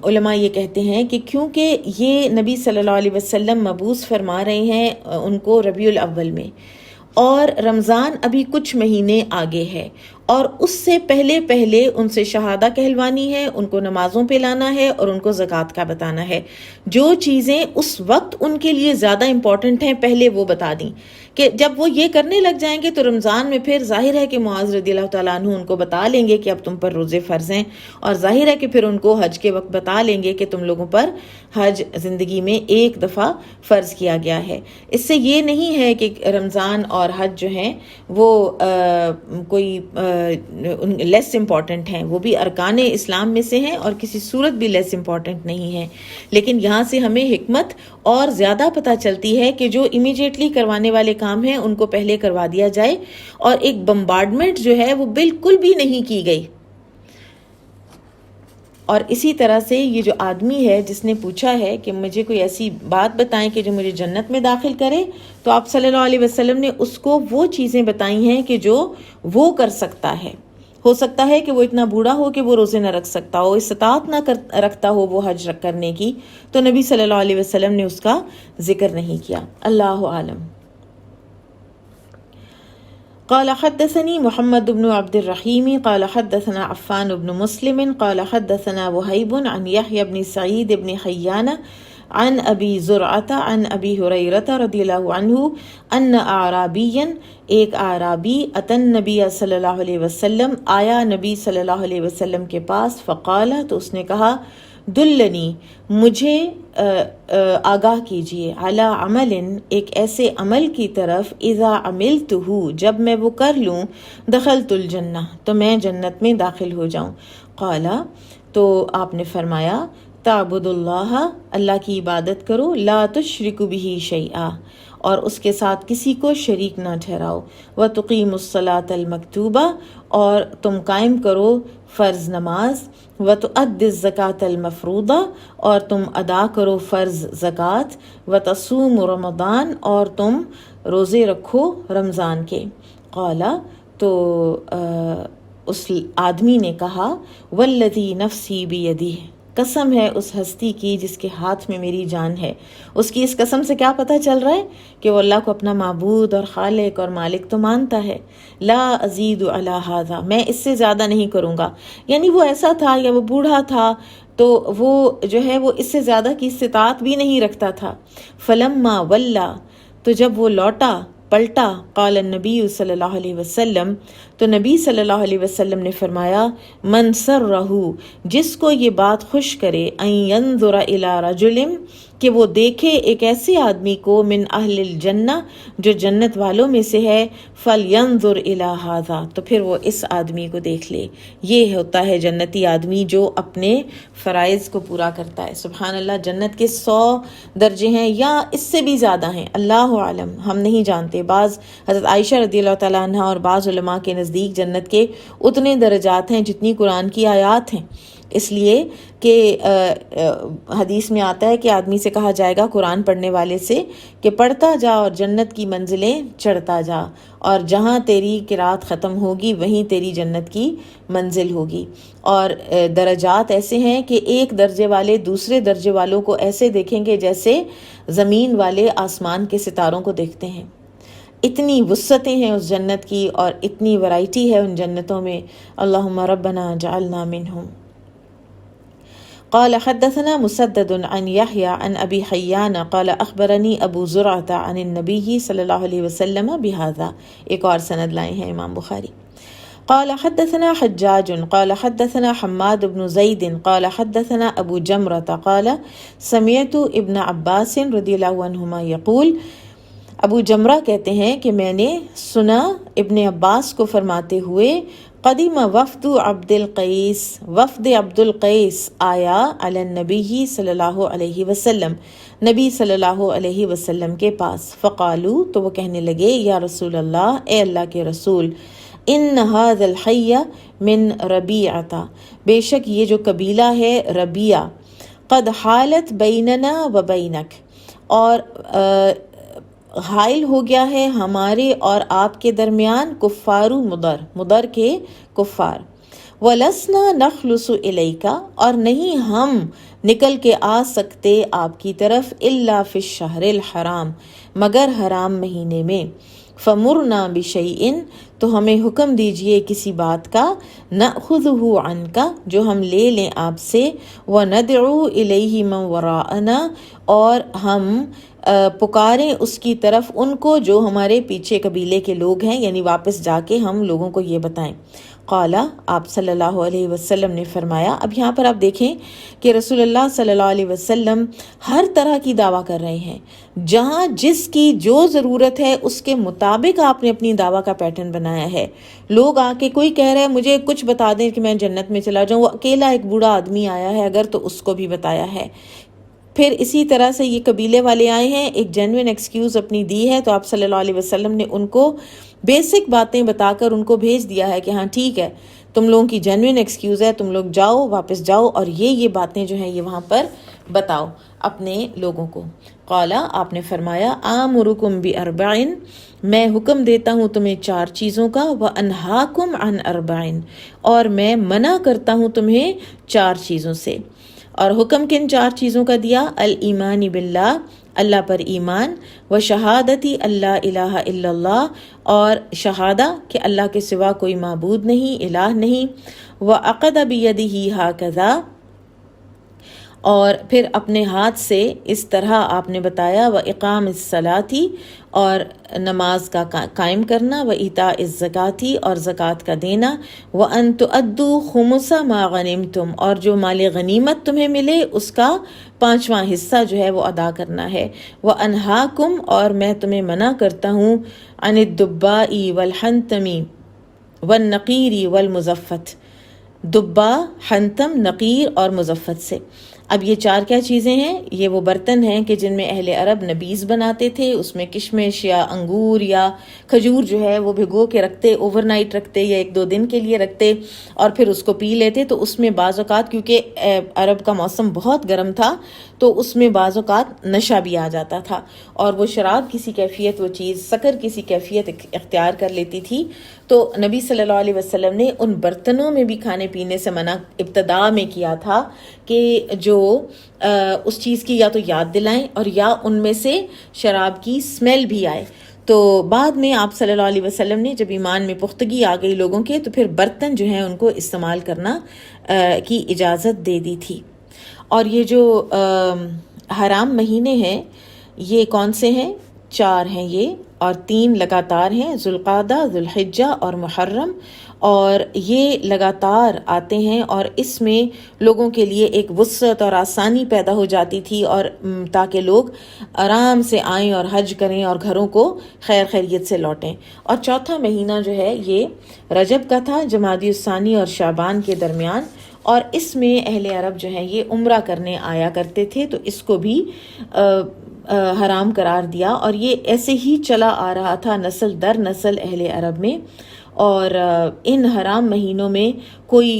علماء یہ کہتے ہیں کہ کیونکہ یہ نبی صلی اللہ علیہ وسلم مبعوث فرما رہے ہیں ان کو ربیع الاول میں، اور رمضان ابھی کچھ مہینے آگے ہے، اور اس سے پہلے ان سے شہادہ کہلوانی ہے، ان کو نمازوں پہ لانا ہے اور ان کو زکوٰۃ کا بتانا ہے۔ جو چیزیں اس وقت ان کے لیے زیادہ امپورٹنٹ ہیں پہلے وہ بتا دیں، کہ جب وہ یہ کرنے لگ جائیں گے تو رمضان میں پھر ظاہر ہے کہ معاذ رضی اللہ تعالیٰ عنہ ان کو بتا لیں گے کہ اب تم پر روزے فرض ہیں، اور ظاہر ہے کہ پھر ان کو حج کے وقت بتا لیں گے کہ تم لوگوں پر حج زندگی میں ایک دفعہ فرض کیا گیا ہے۔ اس سے یہ نہیں ہے کہ رمضان اور حج جو ہیں وہ کوئی لیس امپورٹنٹ ہیں، وہ بھی ارکان اسلام میں سے ہیں اور کسی صورت بھی لیس امپورٹنٹ نہیں ہیں، لیکن یہاں سے ہمیں حکمت اور زیادہ پتہ چلتی ہے کہ جو امیڈیٹلی کروانے والے کام ہیں ان کو پہلے کروا دیا جائے، اور ایک بمبارڈمنٹ جو ہے وہ بالکل بھی نہیں کی گئی۔ اور اسی طرح سے یہ جو آدمی ہے جس نے پوچھا ہے کہ مجھے کوئی ایسی بات بتائیں کہ جو مجھے جنت میں داخل کرے، تو آپ صلی اللہ علیہ وسلم نے اس کو وہ چیزیں بتائی ہیں کہ جو وہ کر سکتا ہے۔ ہو سکتا ہے کہ وہ اتنا بوڑھا ہو کہ وہ روزے نہ رکھ سکتا ہو، استطاعت نہ رکھتا ہو وہ حج کرنے کی، تو نبی صلی اللہ علیہ وسلم نے اس کا ذکر نہیں کیا۔ اللہ عالم۔ قال حدثني محمد بن عبد الرحيم قال حدثنا عفان بن مسلم قال حدثنا وهيب عن يحيى بن سعيد بن حيان عن أبي زرعة عن أبي هريرة رضي الله عنه أن أعرابيا ایک اعرابی أتى النبي صلی اللہ علیہ وسلم آیا نبی صلی اللہ علیہ وسلم کے پاس، فقال تو اس نے کہا، دلنی مجھے آگاہ کیجیے، علی عمل ایک ایسے عمل کی طرف، اذا عملتہ جب میں وہ کر لوں، دخلت الجنہ تو میں جنت میں داخل ہو جاؤں۔ قال تو آپ نے فرمایا، تعبد اللہ اللہ کی عبادت کرو، لا تشرک بہ شیئا اور اس کے ساتھ کسی کو شریک نہ ٹھہراؤ، وتقیم الصلاۃ المکتوبہ اور تم قائم کرو فرض نماز، وتؤدی الزکاۃ المفروضہ اور تم ادا کرو فرض زکوٰۃ، وتصوم رمضان اور تم روزے رکھو رمضان کے۔ قال تو اس آدمی نے کہا، والذی نفسی بیدہ قسم ہے اس ہستی کی جس کے ہاتھ میں میری جان ہے۔ اس کی اس قسم سے کیا پتہ چل رہا ہے کہ وہ اللہ کو اپنا معبود اور خالق اور مالک تو مانتا ہے۔ لا ازید علی ھذا میں اس سے زیادہ نہیں کروں گا، یعنی وہ ایسا تھا یا وہ بوڑھا تھا تو وہ جو ہے وہ اس سے زیادہ کی استطاعت بھی نہیں رکھتا تھا۔ فلما ولا تو جب وہ لوٹا پلٹا، قال النبی صلی اللہ علیہ وسلم تو نبی صلی اللہ علیہ وسلم نے فرمایا، من سرہ جس کو یہ بات خوش کرے، ان ینظر الی رجل کہ وہ دیکھے ایک ایسے آدمی کو، من اہل الجنہ جو جنت والوں میں سے ہے، فلینظر الی ھذا تو پھر وہ اس آدمی کو دیکھ لے۔ یہ ہوتا ہے جنتی آدمی جو اپنے فرائض کو پورا کرتا ہے۔ سبحان اللہ، جنت کے 100 درجے ہیں یا اس سے بھی زیادہ ہیں، اللہ عالم، ہم نہیں جانتے۔ بعض حضرت عائشہ رضی اللہ تعالیٰ عنہ اور بعض علماء کے نزدیک جنت کے اتنے درجات ہیں جتنی قرآن کی آیات ہیں، اس لیے کہ حدیث میں آتا ہے کہ آدمی سے کہا جائے گا قرآن پڑھنے والے سے کہ پڑھتا جا اور جنت کی منزلیں چڑھتا جا، اور جہاں تیری قرات ختم ہوگی وہیں تیری جنت کی منزل ہوگی۔ اور درجات ایسے ہیں کہ ایک درجے والے دوسرے درجے والوں کو ایسے دیکھیں گے جیسے زمین والے آسمان کے ستاروں کو دیکھتے ہیں۔ اتنی وسعتیں ہیں اس جنت کی اور اتنی ورائٹی ہے ان جنتوں میں۔ اللہم ربنا جعلنا منہم۔ قال حدثنا مسدد عن يحيى عن أبي حيان قال أخبرني أبو زرعة عن النبي صلی اللہ علیہ وسلم بهذا۔ ایک اور سند لائے ہیں امام بخاری۔ قال حدثنا حجاج قال حدثنا حماد بن زید قال حدثنا ابو جمرة قال سمعت ابن عباس رضی اللہ عنہما یقول، ابو جمرہ کہتے ہیں کہ میں نے سنا ابن عباس کو فرماتے ہوئے، قدیم وفد عبد القیس، وفد عبد القیس آیا علی النبی صلی اللہ علیہ وسلم، نبی صلی اللہ علیہ وسلم کے پاس، فقالو تو وہ کہنے لگے، یا رسول اللہ، اے اللہ کے رسول، ان ھذا الحی من ربیعۃ، بے شک یہ جو قبیلہ ہے ربیعہ، قد حالت بیننا و بینک، اور حائل ہو گیا ہے ہمارے اور آپ کے درمیان، کفارو مدر کے کفار، وَلَسْنَا نَخْلُصُ إِلَيْكَ، اور نہیں ہم نکل کے آ سکتے آپ کی طرف، إِلَّا فِي الشَّهْرِ الْحَرَامِ، مگر حرام مہینے میں، فَمُرْنَا بِشَيْءٍ، تو ہمیں حکم دیجئے کسی بات کا، نَأْخُذُهُ عَنْكَ، جو ہم لے لیں آپ سے، وَنَدْعُو إِلَيْهِ مَنْ وَرَاءَنَا، اور ہم پکاریں اس کی طرف ان کو جو ہمارے پیچھے قبیلے کے لوگ ہیں، یعنی واپس جا کے ہم لوگوں کو یہ بتائیں۔ قال، آپ صلی اللہ علیہ وسلم نے فرمایا، اب یہاں پر آپ دیکھیں کہ رسول اللہ صلی اللہ علیہ وسلم ہر طرح کی دعویٰ کر رہے ہیں، جہاں جس کی جو ضرورت ہے اس کے مطابق آپ نے اپنی دعویٰ کا پیٹرن بنایا ہے۔ لوگ آ کے کوئی کہہ رہا ہے مجھے کچھ بتا دیں کہ میں جنت میں چلا جاؤں، وہ اکیلا ایک بوڑھا آدمی آیا ہے اگر تو اس کو بھی بتایا ہے۔ پھر اسی طرح سے یہ قبیلے والے آئے ہیں، ایک جینوئن ایکسکیوز اپنی دی ہے، تو آپ صلی اللہ علیہ وسلم نے ان کو بیسک باتیں بتا کر ان کو بھیج دیا ہے کہ ہاں ٹھیک ہے، تم لوگوں کی جینوئن ایکسکیوز ہے، تم لوگ جاؤ، واپس جاؤ، اور یہ باتیں جو ہیں یہ وہاں پر بتاؤ اپنے لوگوں کو۔ قال، آپ نے فرمایا، آمرکم باربع، میں حکم دیتا ہوں تمہیں 4 چیزوں کا، وانہاکم عن اربع، اور میں منع کرتا ہوں تمہیں 4 چیزوں سے۔ اور حکم کن 4 چیزوں کا دیا؟ الایمان باللہ، اللہ پر ایمان، و شہادتی اللہ الہ الا اللہ، اور شہادہ کہ اللہ کے سوا کوئی معبود نہیں، الہ نہیں، و عقد بیدہ ھکذا، اور پھر اپنے ہاتھ سے اس طرح آپ نے بتایا، و اقام الصلاۃ، اور نماز کا قائم کرنا، و ایتاء الزکاۃ، اور زکوٰۃ کا دینا، و ان تؤدوا خمس ما غنمتم، اور جو مال غنیمت تمہیں ملے اس کا 5واں حصہ جو ہے وہ ادا کرنا ہے، و انہاکم، اور میں تمہیں منع کرتا ہوں، عن الدباء والحنتم والنقیر والمزفت، دبا، حنتم، نقیر اور مزفت سے۔ اب یہ 4 کیا چیزیں ہیں؟ یہ وہ برتن ہیں کہ جن میں اہل عرب نبیذ بناتے تھے، اس میں کشمش یا انگور یا کھجور جو ہے وہ بھگو کے رکھتے، اوور نائٹ رکھتے یا 1-2 دن کے لیے رکھتے، اور پھر اس کو پی لیتے۔ تو اس میں بعض اوقات کیونکہ عرب کا موسم بہت گرم تھا تو اس میں بعض اوقات نشہ بھی آ جاتا تھا، اور وہ شراب کسی کیفیت، وہ چیز سکر کسی کیفیت اختیار کر لیتی تھی۔ تو نبی صلی اللہ علیہ وسلم نے ان برتنوں میں بھی کھانے پینے سے منع ابتدا میں کیا تھا کہ جو اس چیز کی یا تو یاد دلائیں اور یا ان میں سے شراب کی اسمیل بھی آئے۔ تو بعد میں آپ صلی اللہ علیہ وسلم نے جب ایمان میں پختگی آ گئی لوگوں کے، تو پھر برتن جو ہیں ان کو استعمال کرنا کی اجازت دے دی تھی۔ اور یہ جو حرام مہینے ہیں یہ کون سے ہیں؟ 4 ہیں یہ، اور 3 لگاتار ہیں، ذوالقعدہ، ذوالحجہ اور محرم، اور یہ لگاتار آتے ہیں، اور اس میں لوگوں کے لیے ایک وسعت اور آسانی پیدا ہو جاتی تھی، اور تاکہ لوگ آرام سے آئیں اور حج کریں اور گھروں کو خیر خیریت سے لوٹیں۔ اور 4تھا مہینہ جو ہے یہ رجب کا تھا، جمادی الثانی اور شعبان کے درمیان، اور اس میں اہل عرب جو ہیں یہ عمرہ کرنے آیا کرتے تھے، تو اس کو بھی حرام قرار دیا، اور یہ ایسے ہی چلا آ رہا تھا نسل در نسل اہل عرب میں۔ اور ان حرام مہینوں میں کوئی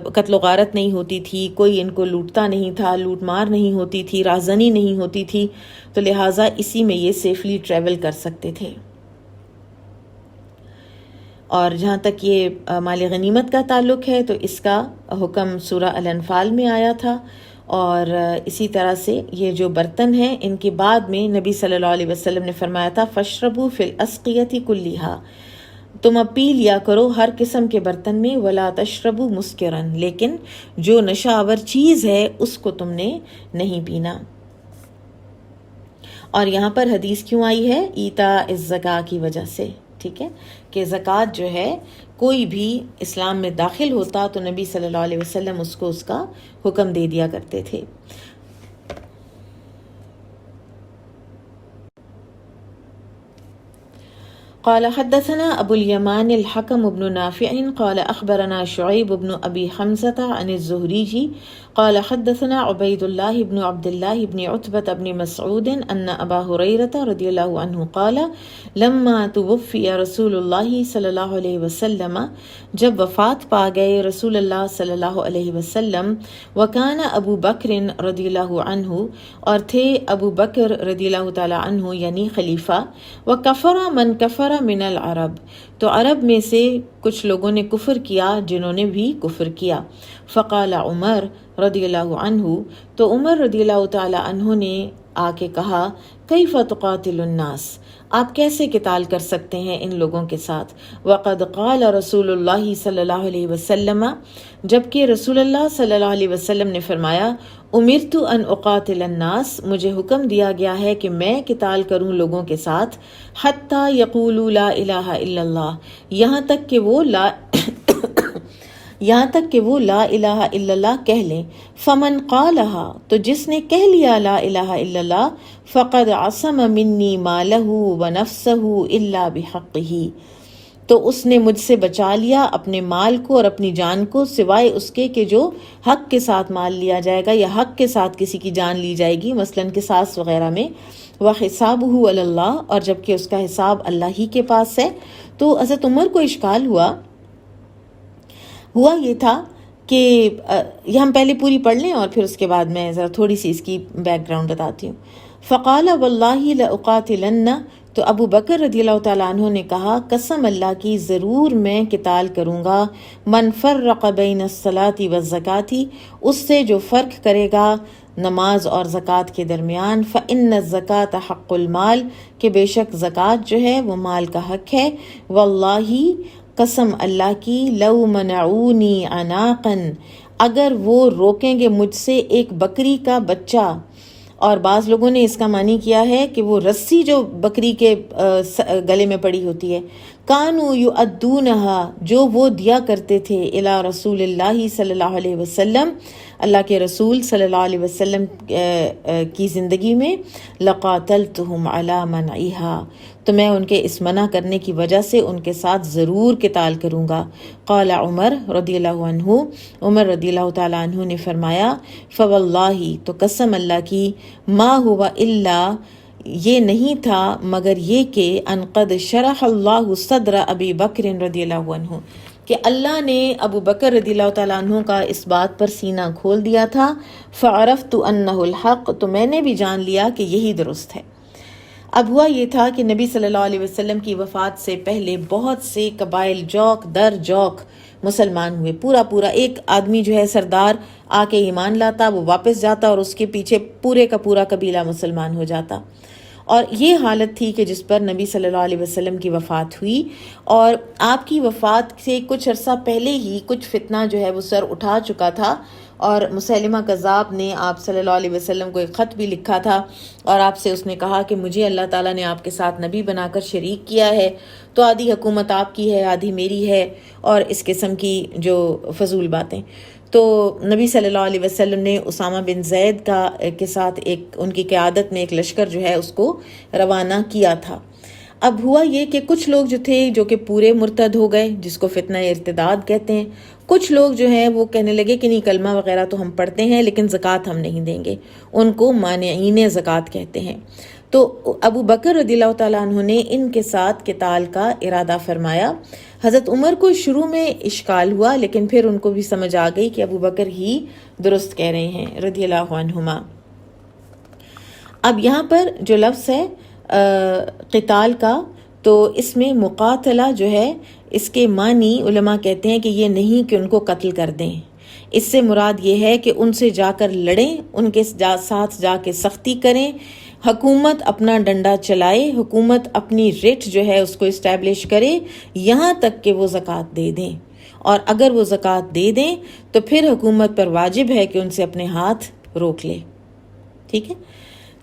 قتل و غارت نہیں ہوتی تھی، کوئی ان کو لوٹتا نہیں تھا، لوٹ مار نہیں ہوتی تھی، رازنی نہیں ہوتی تھی، تو لہٰذا اسی میں یہ سیفلی ٹریول کر سکتے تھے۔ اور جہاں تک یہ مال غنیمت کا تعلق ہے تو اس کا حکم سورہ الانفال میں آیا تھا، اور اسی طرح سے یہ جو برتن ہیں ان کے بعد میں نبی صلی اللہ علیہ وسلم نے فرمایا تھا، فَاشْرَبُوا فِي الْأَسْقِيَةِ كُلِّهَا، تم اب پی لیا کرو ہر قسم کے برتن میں، وَلَا تَشْرَبُوا مُسْكِرًا، لیکن جو نشہ آور چیز ہے اس کو تم نے نہیں پینا۔ اور یہاں پر حدیث کیوں آئی ہے؟ ایتاء الزکاۃ کی وجہ سے، ٹھیک ہے، کہ زکوٰۃ جو ہے کوئی بھی اسلام میں داخل ہوتا تو نبی صلی اللہ علیہ وسلم اس کو اس کا حکم دے دیا کرتے تھے۔ قال حدثنا ابو اليمان الحكم بن نافع قال اخبرنا شعيب بن ابي حمزة عن الزهري قال حدثنا عبيد الله بن عبد الله بن عتبة بن مسعود ان ابا هريرة رضي الله عنه قال لما توفي رسول الله صلی اللہ علیہ وسلم، جب وفات پا گئے رسول اللہ صلی اللہ علیہ وسلم، وکان ابو بکر رضی اللہ عنہ، اور تھے ابو بکر رضی اللہ تعالی عنہ یعنی خلیفہ، وکفر من کفر من العرب، تو عرب میں سے کچھ لوگوں نے کفر کیا جنہوں نے بھی کفر کیا۔ فقال عمر رضی اللہ عنہ، تو عمر رضی اللہ تعالی عنہ نے آ کے کہا، کیف تقاتل الناس، آپ کیسے قتال کر سکتے ہیں ان لوگوں کے ساتھ؟ وقد قال رسول اللہ صلی اللہ علیہ وسلم، جبکہ رسول اللہ صلی اللہ علیہ وسلم نے فرمایا، امرت ان اقاتل الناس، مجھے حکم دیا گیا ہے کہ میں قتال کروں لوگوں کے ساتھ، حتی یقولوا لا الہ الا اللہ، یہاں تک کہ وہ لا الہ الا اللہ کہہ لیں۔ فمن قالہا، تو جس نے کہہ لیا لا الہ الا اللہ، فقد عصم منی مالہ ونفسہ الا بحقہ، تو اس نے مجھ سے بچا لیا اپنے مال کو اور اپنی جان کو سوائے اس کے کہ جو حق کے ساتھ مال لیا جائے گا یا حق کے ساتھ کسی کی جان لی جائے گی، مثلاً قصاص وغیرہ میں۔ وحسابہ علی اللہ، اور جبکہ اس کا حساب اللہ ہی کے پاس ہے۔ تو حضرت عمر کو اشکال ہوا یہ تھا کہ یہ ہم پہلے پوری پڑھ لیں اور پھر اس کے بعد میں ذرا تھوڑی سی اس کی بیک گراؤنڈ بتاتی ہوں۔ فقال واللہ لأقاتلن، تو ابو بکر رضی اللہ تعالیٰ عنہ نے کہا، قسم اللہ کی ضرور میں قتال کروں گا، من فرق بین الصلاۃ والزکاۃ، اس سے جو فرق کرے گا نماز اور زکوٰۃ کے درمیان، فإن الزکاۃ حق المال، کہ بے شک زکوٰۃ جو ہے وہ مال کا حق ہے، واللہ قسم اللہ کی، لو منعونی عناقا، اگر وہ روکیں گے مجھ سے ایک بکری کا بچہ، اور بعض لوگوں نے اس کا معنی کیا ہے کہ وہ رسی جو بکری کے گلے میں پڑی ہوتی ہے، کانوا یؤدونہا، جو وہ دیا کرتے تھے، الی رسول اللہ صلی اللہ علیہ وسلم، اللہ کے رسول صلی اللہ علیہ وسلم کی زندگی میں، لقاتلتہم علی منعہا، تو میں ان کے اس منع کرنے کی وجہ سے ان کے ساتھ ضرور قتال کروں گا۔ قال عمر رضی اللہ عنہ، عمر رضی اللہ تعالیٰ عنہ نے فرمایا، فواللہ، تو قسم اللہ کی، ما ہوا الا، یہ نہیں تھا مگر یہ کہ ان قد شرح اللہ صدر ابی بکر رضی اللہ عنہ، کہ اللہ نے ابو بکر رضی اللہ تعالیٰ عنہ کا اس بات پر سینہ کھول دیا تھا، فعرفت انہ الحق، تو میں نے بھی جان لیا کہ یہی درست ہے۔ اب ہوا یہ تھا کہ نبی صلی اللہ علیہ وسلم کی وفات سے پہلے بہت سے قبائل جوک در جوک مسلمان ہوئے، پورا ایک آدمی جو ہے سردار آ کے ایمان لاتا، وہ واپس جاتا اور اس کے پیچھے پورے کا پورا قبیلہ مسلمان ہو جاتا، اور یہ حالت تھی کہ جس پر نبی صلی اللہ علیہ وسلم کی وفات ہوئی، اور آپ کی وفات سے کچھ عرصہ پہلے ہی کچھ فتنہ جو ہے وہ سر اٹھا چکا تھا، اور مسیلمہ کذاب نے آپ صلی اللہ علیہ وسلم کو ایک خط بھی لکھا تھا اور آپ سے اس نے کہا کہ مجھے اللہ تعالیٰ نے آپ کے ساتھ نبی بنا کر شریک کیا ہے، تو آدھی حکومت آپ کی ہے آدھی میری ہے، اور اس قسم کی جو فضول باتیں۔ تو نبی صلی اللہ علیہ وسلم نے اسامہ بن زید کے ساتھ ان کی قیادت میں ایک لشکر جو ہے اس کو روانہ کیا تھا۔ اب ہوا یہ کہ کچھ لوگ جو تھے جو کہ پورے مرتد ہو گئے، جس کو فتنہ ارتداد کہتے ہیں، کچھ لوگ جو ہیں وہ کہنے لگے کہ نہیں، کلمہ وغیرہ تو ہم پڑھتے ہیں لیکن زکوٰۃ ہم نہیں دیں گے، ان کو مانعین زکوٰۃ کہتے ہیں۔ تو ابو بکر رضی اللہ تعالیٰ عنہ نے ان کے ساتھ قتال کا ارادہ فرمایا۔ حضرت عمر کو شروع میں اشکال ہوا، لیکن پھر ان کو بھی سمجھ آ گئی کہ ابو بکر ہی درست کہہ رہے ہیں رضی اللہ عنہما۔ اب یہاں پر جو لفظ ہے قتال کا، تو اس میں مقاتلہ جو ہے اس کے معنی علماء کہتے ہیں کہ یہ نہیں کہ ان کو قتل کر دیں، اس سے مراد یہ ہے کہ ان سے جا کر لڑیں، ان کے ساتھ جا کے سختی کریں، حکومت اپنا ڈنڈا چلائے، حکومت اپنی ریٹ جو ہے اس کو اسٹیبلش کرے یہاں تک کہ وہ زکوٰۃ دے دیں، اور اگر وہ زکوٰۃ دے دیں تو پھر حکومت پر واجب ہے کہ ان سے اپنے ہاتھ روک لے۔ ٹھیک ہے،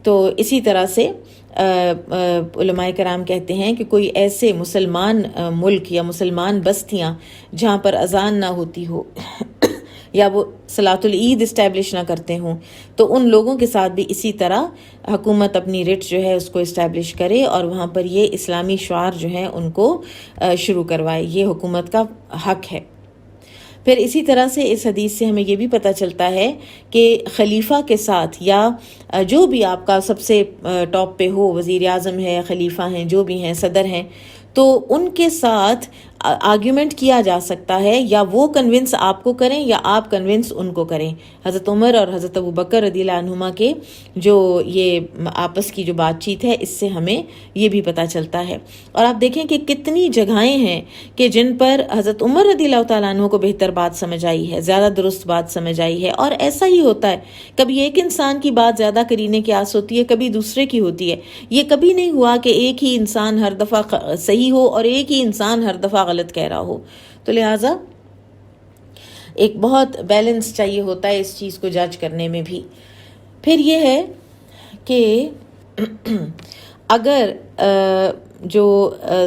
تو اسی طرح سے علماء کرام کہتے ہیں کہ کوئی ایسے مسلمان ملک یا مسلمان بستیاں جہاں پر اذان نہ ہوتی ہو یا وہ صلاۃ العید اسٹیبلش نہ کرتے ہوں، تو ان لوگوں کے ساتھ بھی اسی طرح حکومت اپنی رٹ جو ہے اس کو اسٹیبلش کرے اور وہاں پر یہ اسلامی شعار جو ہیں ان کو شروع کروائے. یہ حکومت کا حق ہے. پھر اسی طرح سے اس حدیث سے ہمیں یہ بھی پتہ چلتا ہے کہ خلیفہ کے ساتھ یا جو بھی آپ کا سب سے ٹاپ پہ ہو، وزیر اعظم ہے، خلیفہ ہیں، جو بھی ہیں، صدر ہیں، تو ان کے ساتھ آرگیومنٹ کیا جا سکتا ہے، یا وہ کنونس آپ کو کریں یا آپ کنونس ان کو کریں. حضرت عمر اور حضرت ابوبکر رضی اللہ عنہما کے جو یہ آپس کی جو بات چیت ہے، اس سے ہمیں یہ بھی پتہ چلتا ہے. اور آپ دیکھیں کہ کتنی جگہیں ہیں کہ جن پر حضرت عمر رضی اللہ تعالیٰ عنہ کو بہتر بات سمجھ آئی ہے، زیادہ درست بات سمجھ آئی ہے. اور ایسا ہی ہوتا ہے، کبھی ایک انسان کی بات زیادہ کرینے کی آس ہوتی ہے، کبھی دوسرے کی ہوتی ہے. یہ کبھی نہیں ہوا کہ ایک ہی انسان ہر دفعہ صحیح ہو اور ایک ہی انسان ہر دفعہ غلط کہہ رہا ہو. تو لہٰذا ایک بہت بیلنس چاہیے ہوتا ہے اس چیز کو جج کرنے میں بھی. پھر یہ ہے کہ اگر جو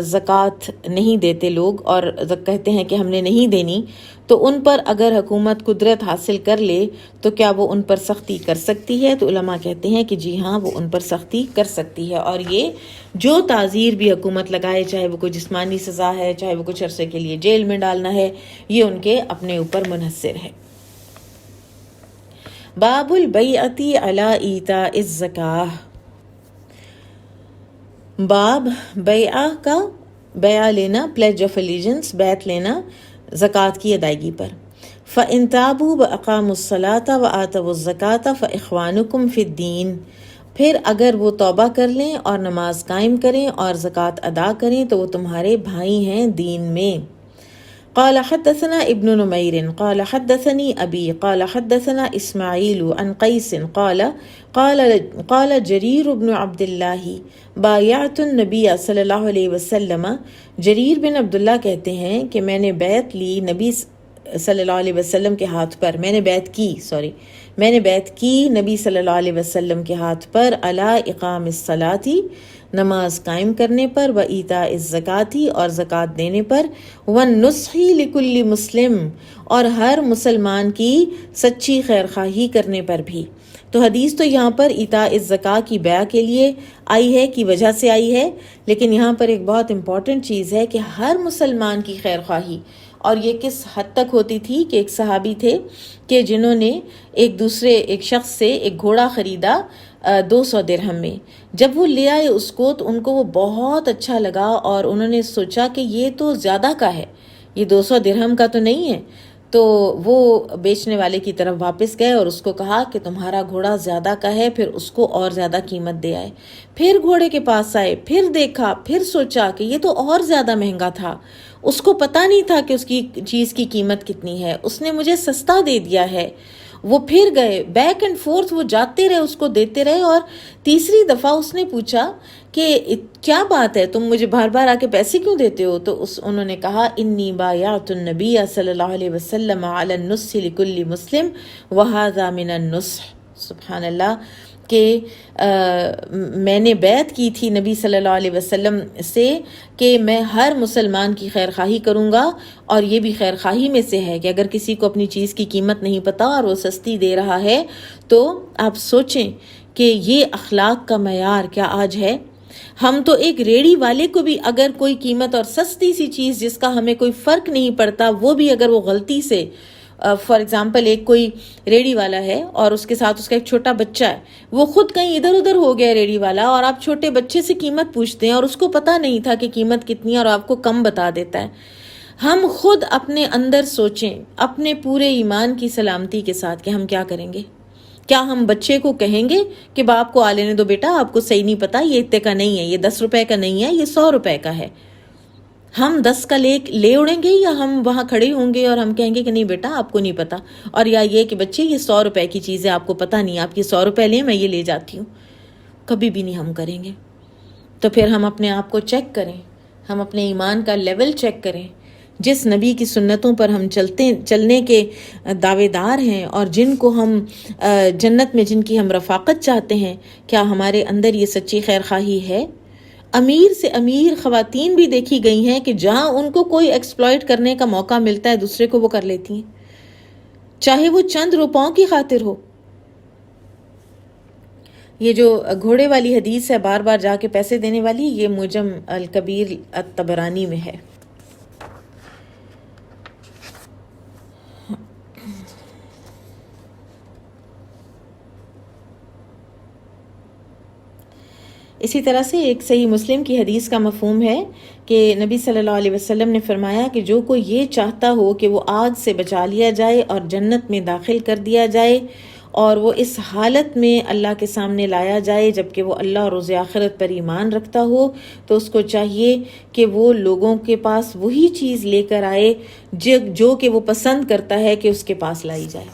زکوٰۃ نہیں دیتے لوگ اور کہتے ہیں کہ ہم نے نہیں دینی، تو ان پر اگر حکومت قدرت حاصل کر لے تو کیا وہ ان پر سختی کر سکتی ہے؟ تو علماء کہتے ہیں کہ جی ہاں، وہ ان پر سختی کر سکتی ہے. اور یہ جو تعزیر بھی حکومت لگائے، چاہے وہ کوئی جسمانی سزا ہے، چاہے وہ کچھ عرصے کے لیے جیل میں ڈالنا ہے، یہ ان کے اپنے اوپر منحصر ہے. باب البیعۃ علی ایتاء الزکاۃ. باب بیعہ کا، بیعہ لینا، پلیج آف الیجنس، بیعت لینا زکوٰۃ کی ادائیگی پر. فَإِن تَابُوا وَأَقَامُوا الصَّلَاةَ وَآتَوُا الزَّكَاةَ فَإِخْوَانُكُمْ فِي الدِّينِ. پھر اگر وہ توبہ کر لیں اور نماز قائم کریں اور زکوٰۃ ادا کریں تو وہ تمہارے بھائی ہیں دین میں. قال حدثنا ابن نمير قال حدثني أبي قال حدثنا إسماعيل عن قيس قال جرير بن عبد الله بايعت النبي صلی اللہ علیہ وسلم. جریر بن عبداللہ کہتے ہیں کہ میں نے بیعت لی نبی صلی اللہ علیہ وسلم کے ہاتھ پر. میں نے بیعت کی نبی صلی اللہ علیہ وسلم کے ہاتھ پر، علی اقام الصلاۃ، نماز قائم کرنے پر، و ایتاء الزکاۃ، اور زکوٰۃ دینے پر، والنصح لکل مسلم، اور ہر مسلمان کی سچی خیر خواہی کرنے پر بھی. تو حدیث تو یہاں پر ایتاء الزکاۃ کی بیع کے لیے آئی ہے، کی وجہ سے آئی ہے، لیکن یہاں پر ایک بہت امپورٹنٹ چیز ہے کہ ہر مسلمان کی خیر خواہی. اور یہ کس حد تک ہوتی تھی کہ ایک صحابی تھے کہ جنہوں نے ایک شخص سے ایک گھوڑا خریدا 200 درہم میں. جب وہ لے آئے اس کو تو ان کو وہ بہت اچھا لگا اور انہوں نے سوچا کہ یہ تو زیادہ کا ہے، یہ 200 درہم کا تو نہیں ہے. تو وہ بیچنے والے کی طرف واپس گئے اور اس کو کہا کہ تمہارا گھوڑا زیادہ کا ہے. پھر اس کو اور زیادہ قیمت دے آئے. پھر گھوڑے کے پاس آئے، پھر دیکھا، پھر سوچا کہ یہ تو اور زیادہ مہنگا تھا. اس کو پتہ نہیں تھا کہ اس کی چیز کی قیمت کتنی ہے، اس نے مجھے سستا دے دیا ہے. وہ پھر گئے، بیک اینڈ فورتھ وہ جاتے رہے، اس کو دیتے رہے. اور تیسری دفعہ اس نے پوچھا کہ کیا بات ہے، تم مجھے بار بار آ کے پیسے کیوں دیتے ہو؟ تو انہوں نے کہا انی بایعت النبی صلی اللہ علیہ وسلم علی النصح لکل مسلم وہذا من النصح. سبحان اللہ، کہ میں نے بیعت کی تھی نبی صلی اللہ علیہ وسلم سے کہ میں ہر مسلمان کی خیر خواہی کروں گا، اور یہ بھی خیر خواہی میں سے ہے کہ اگر کسی کو اپنی چیز کی قیمت نہیں پتہ اور وہ سستی دے رہا ہے تو آپ سوچیں کہ یہ اخلاق کا معیار کیا آج ہے. ہم تو ایک ریڑھی والے کو بھی اگر کوئی قیمت اور سستی سی چیز جس کا ہمیں کوئی فرق نہیں پڑتا، وہ بھی اگر وہ غلطی سے، فار ایگزامپل ایک کوئی ریڑھی والا ہے اور اس کے ساتھ اس کا ایک چھوٹا بچہ ہے، وہ خود کہیں ادھر ادھر ہو گیا ریڑھی والا، اور آپ چھوٹے بچے سے قیمت پوچھتے ہیں اور اس کو پتہ نہیں تھا کہ قیمت کتنی ہے اور آپ کو کم بتا دیتا ہے. ہم خود اپنے اندر سوچیں اپنے پورے ایمان کی سلامتی کے ساتھ کہ ہم کیا کریں گے. کیا ہم بچے کو کہیں گے کہ باپ کو آ لینے دو بیٹا، آپ کو صحیح نہیں پتا، یہ اتنے کا نہیں ہے، یہ 10 روپے کا نہیں ہے، یہ 100 روپے کا ہے. ہم 10 کا لے اڑیں گے، یا ہم وہاں کھڑے ہوں گے اور ہم کہیں گے کہ نہیں بیٹا آپ کو نہیں پتا، اور یا یہ کہ بچے یہ 100 روپے کی چیز ہے، آپ کو پتا نہیں، آپ یہ 100 روپے لیں، میں یہ لے جاتی ہوں. کبھی بھی نہیں ہم کریں گے. تو پھر ہم اپنے آپ کو چیک کریں، ہم اپنے ایمان کا لیول چیک کریں جس نبی کی سنتوں پر ہم چلنے کے دعوے دار ہیں اور جن کو ہم جنت میں جن کی ہم رفاقت چاہتے ہیں، کیا ہمارے اندر یہ سچی خیر خواہی ہے؟ امیر سے امیر خواتین بھی دیکھی گئی ہیں کہ جہاں ان کو کوئی ایکسپلائٹ کرنے کا موقع ملتا ہے دوسرے کو وہ کر لیتی ہیں، چاہے وہ چند روپوں کی خاطر ہو۔ یہ جو گھوڑے والی حدیث ہے بار بار جا کے پیسے دینے والی، یہ معجم الکبیر الطبرانی میں ہے۔ اسی طرح سے ایک صحیح مسلم کی حدیث کا مفہوم ہے کہ نبی صلی اللہ علیہ وسلم نے فرمایا کہ جو کوئی یہ چاہتا ہو کہ وہ آگ سے بچا لیا جائے اور جنت میں داخل کر دیا جائے اور وہ اس حالت میں اللہ کے سامنے لایا جائے جبکہ وہ اللہ اور روز آخرت پر ایمان رکھتا ہو، تو اس کو چاہیے کہ وہ لوگوں کے پاس وہی چیز لے کر آئے جو کہ وہ پسند کرتا ہے کہ اس کے پاس لائی جائے۔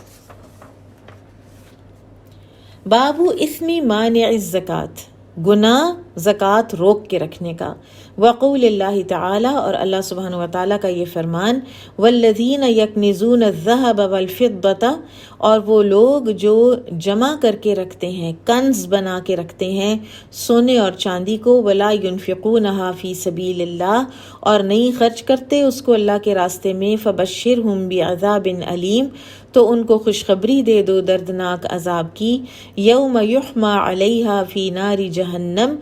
باب اسمی مانع الزکوٰۃ، گناہ زکوٰۃ روک کے رکھنے کا۔ وقول اللہ تعالیٰ، اور اللہ سبحانہ وتعالیٰ کا یہ فرمان، والذین یکنزون الذہب والفضة، اور وہ لوگ جو جمع کر کے رکھتے ہیں، کنز بنا کے رکھتے ہیں سونے اور چاندی کو، ولا ینفقونہا فی سبیل اللہ، اور نہیں خرچ کرتے اس کو اللہ کے راستے میں، فبشرہم بعذاب علیم، تو ان کو خوشخبری دے دو دردناک عذاب کی، یوم یحمى علیہا فی نار جہنم،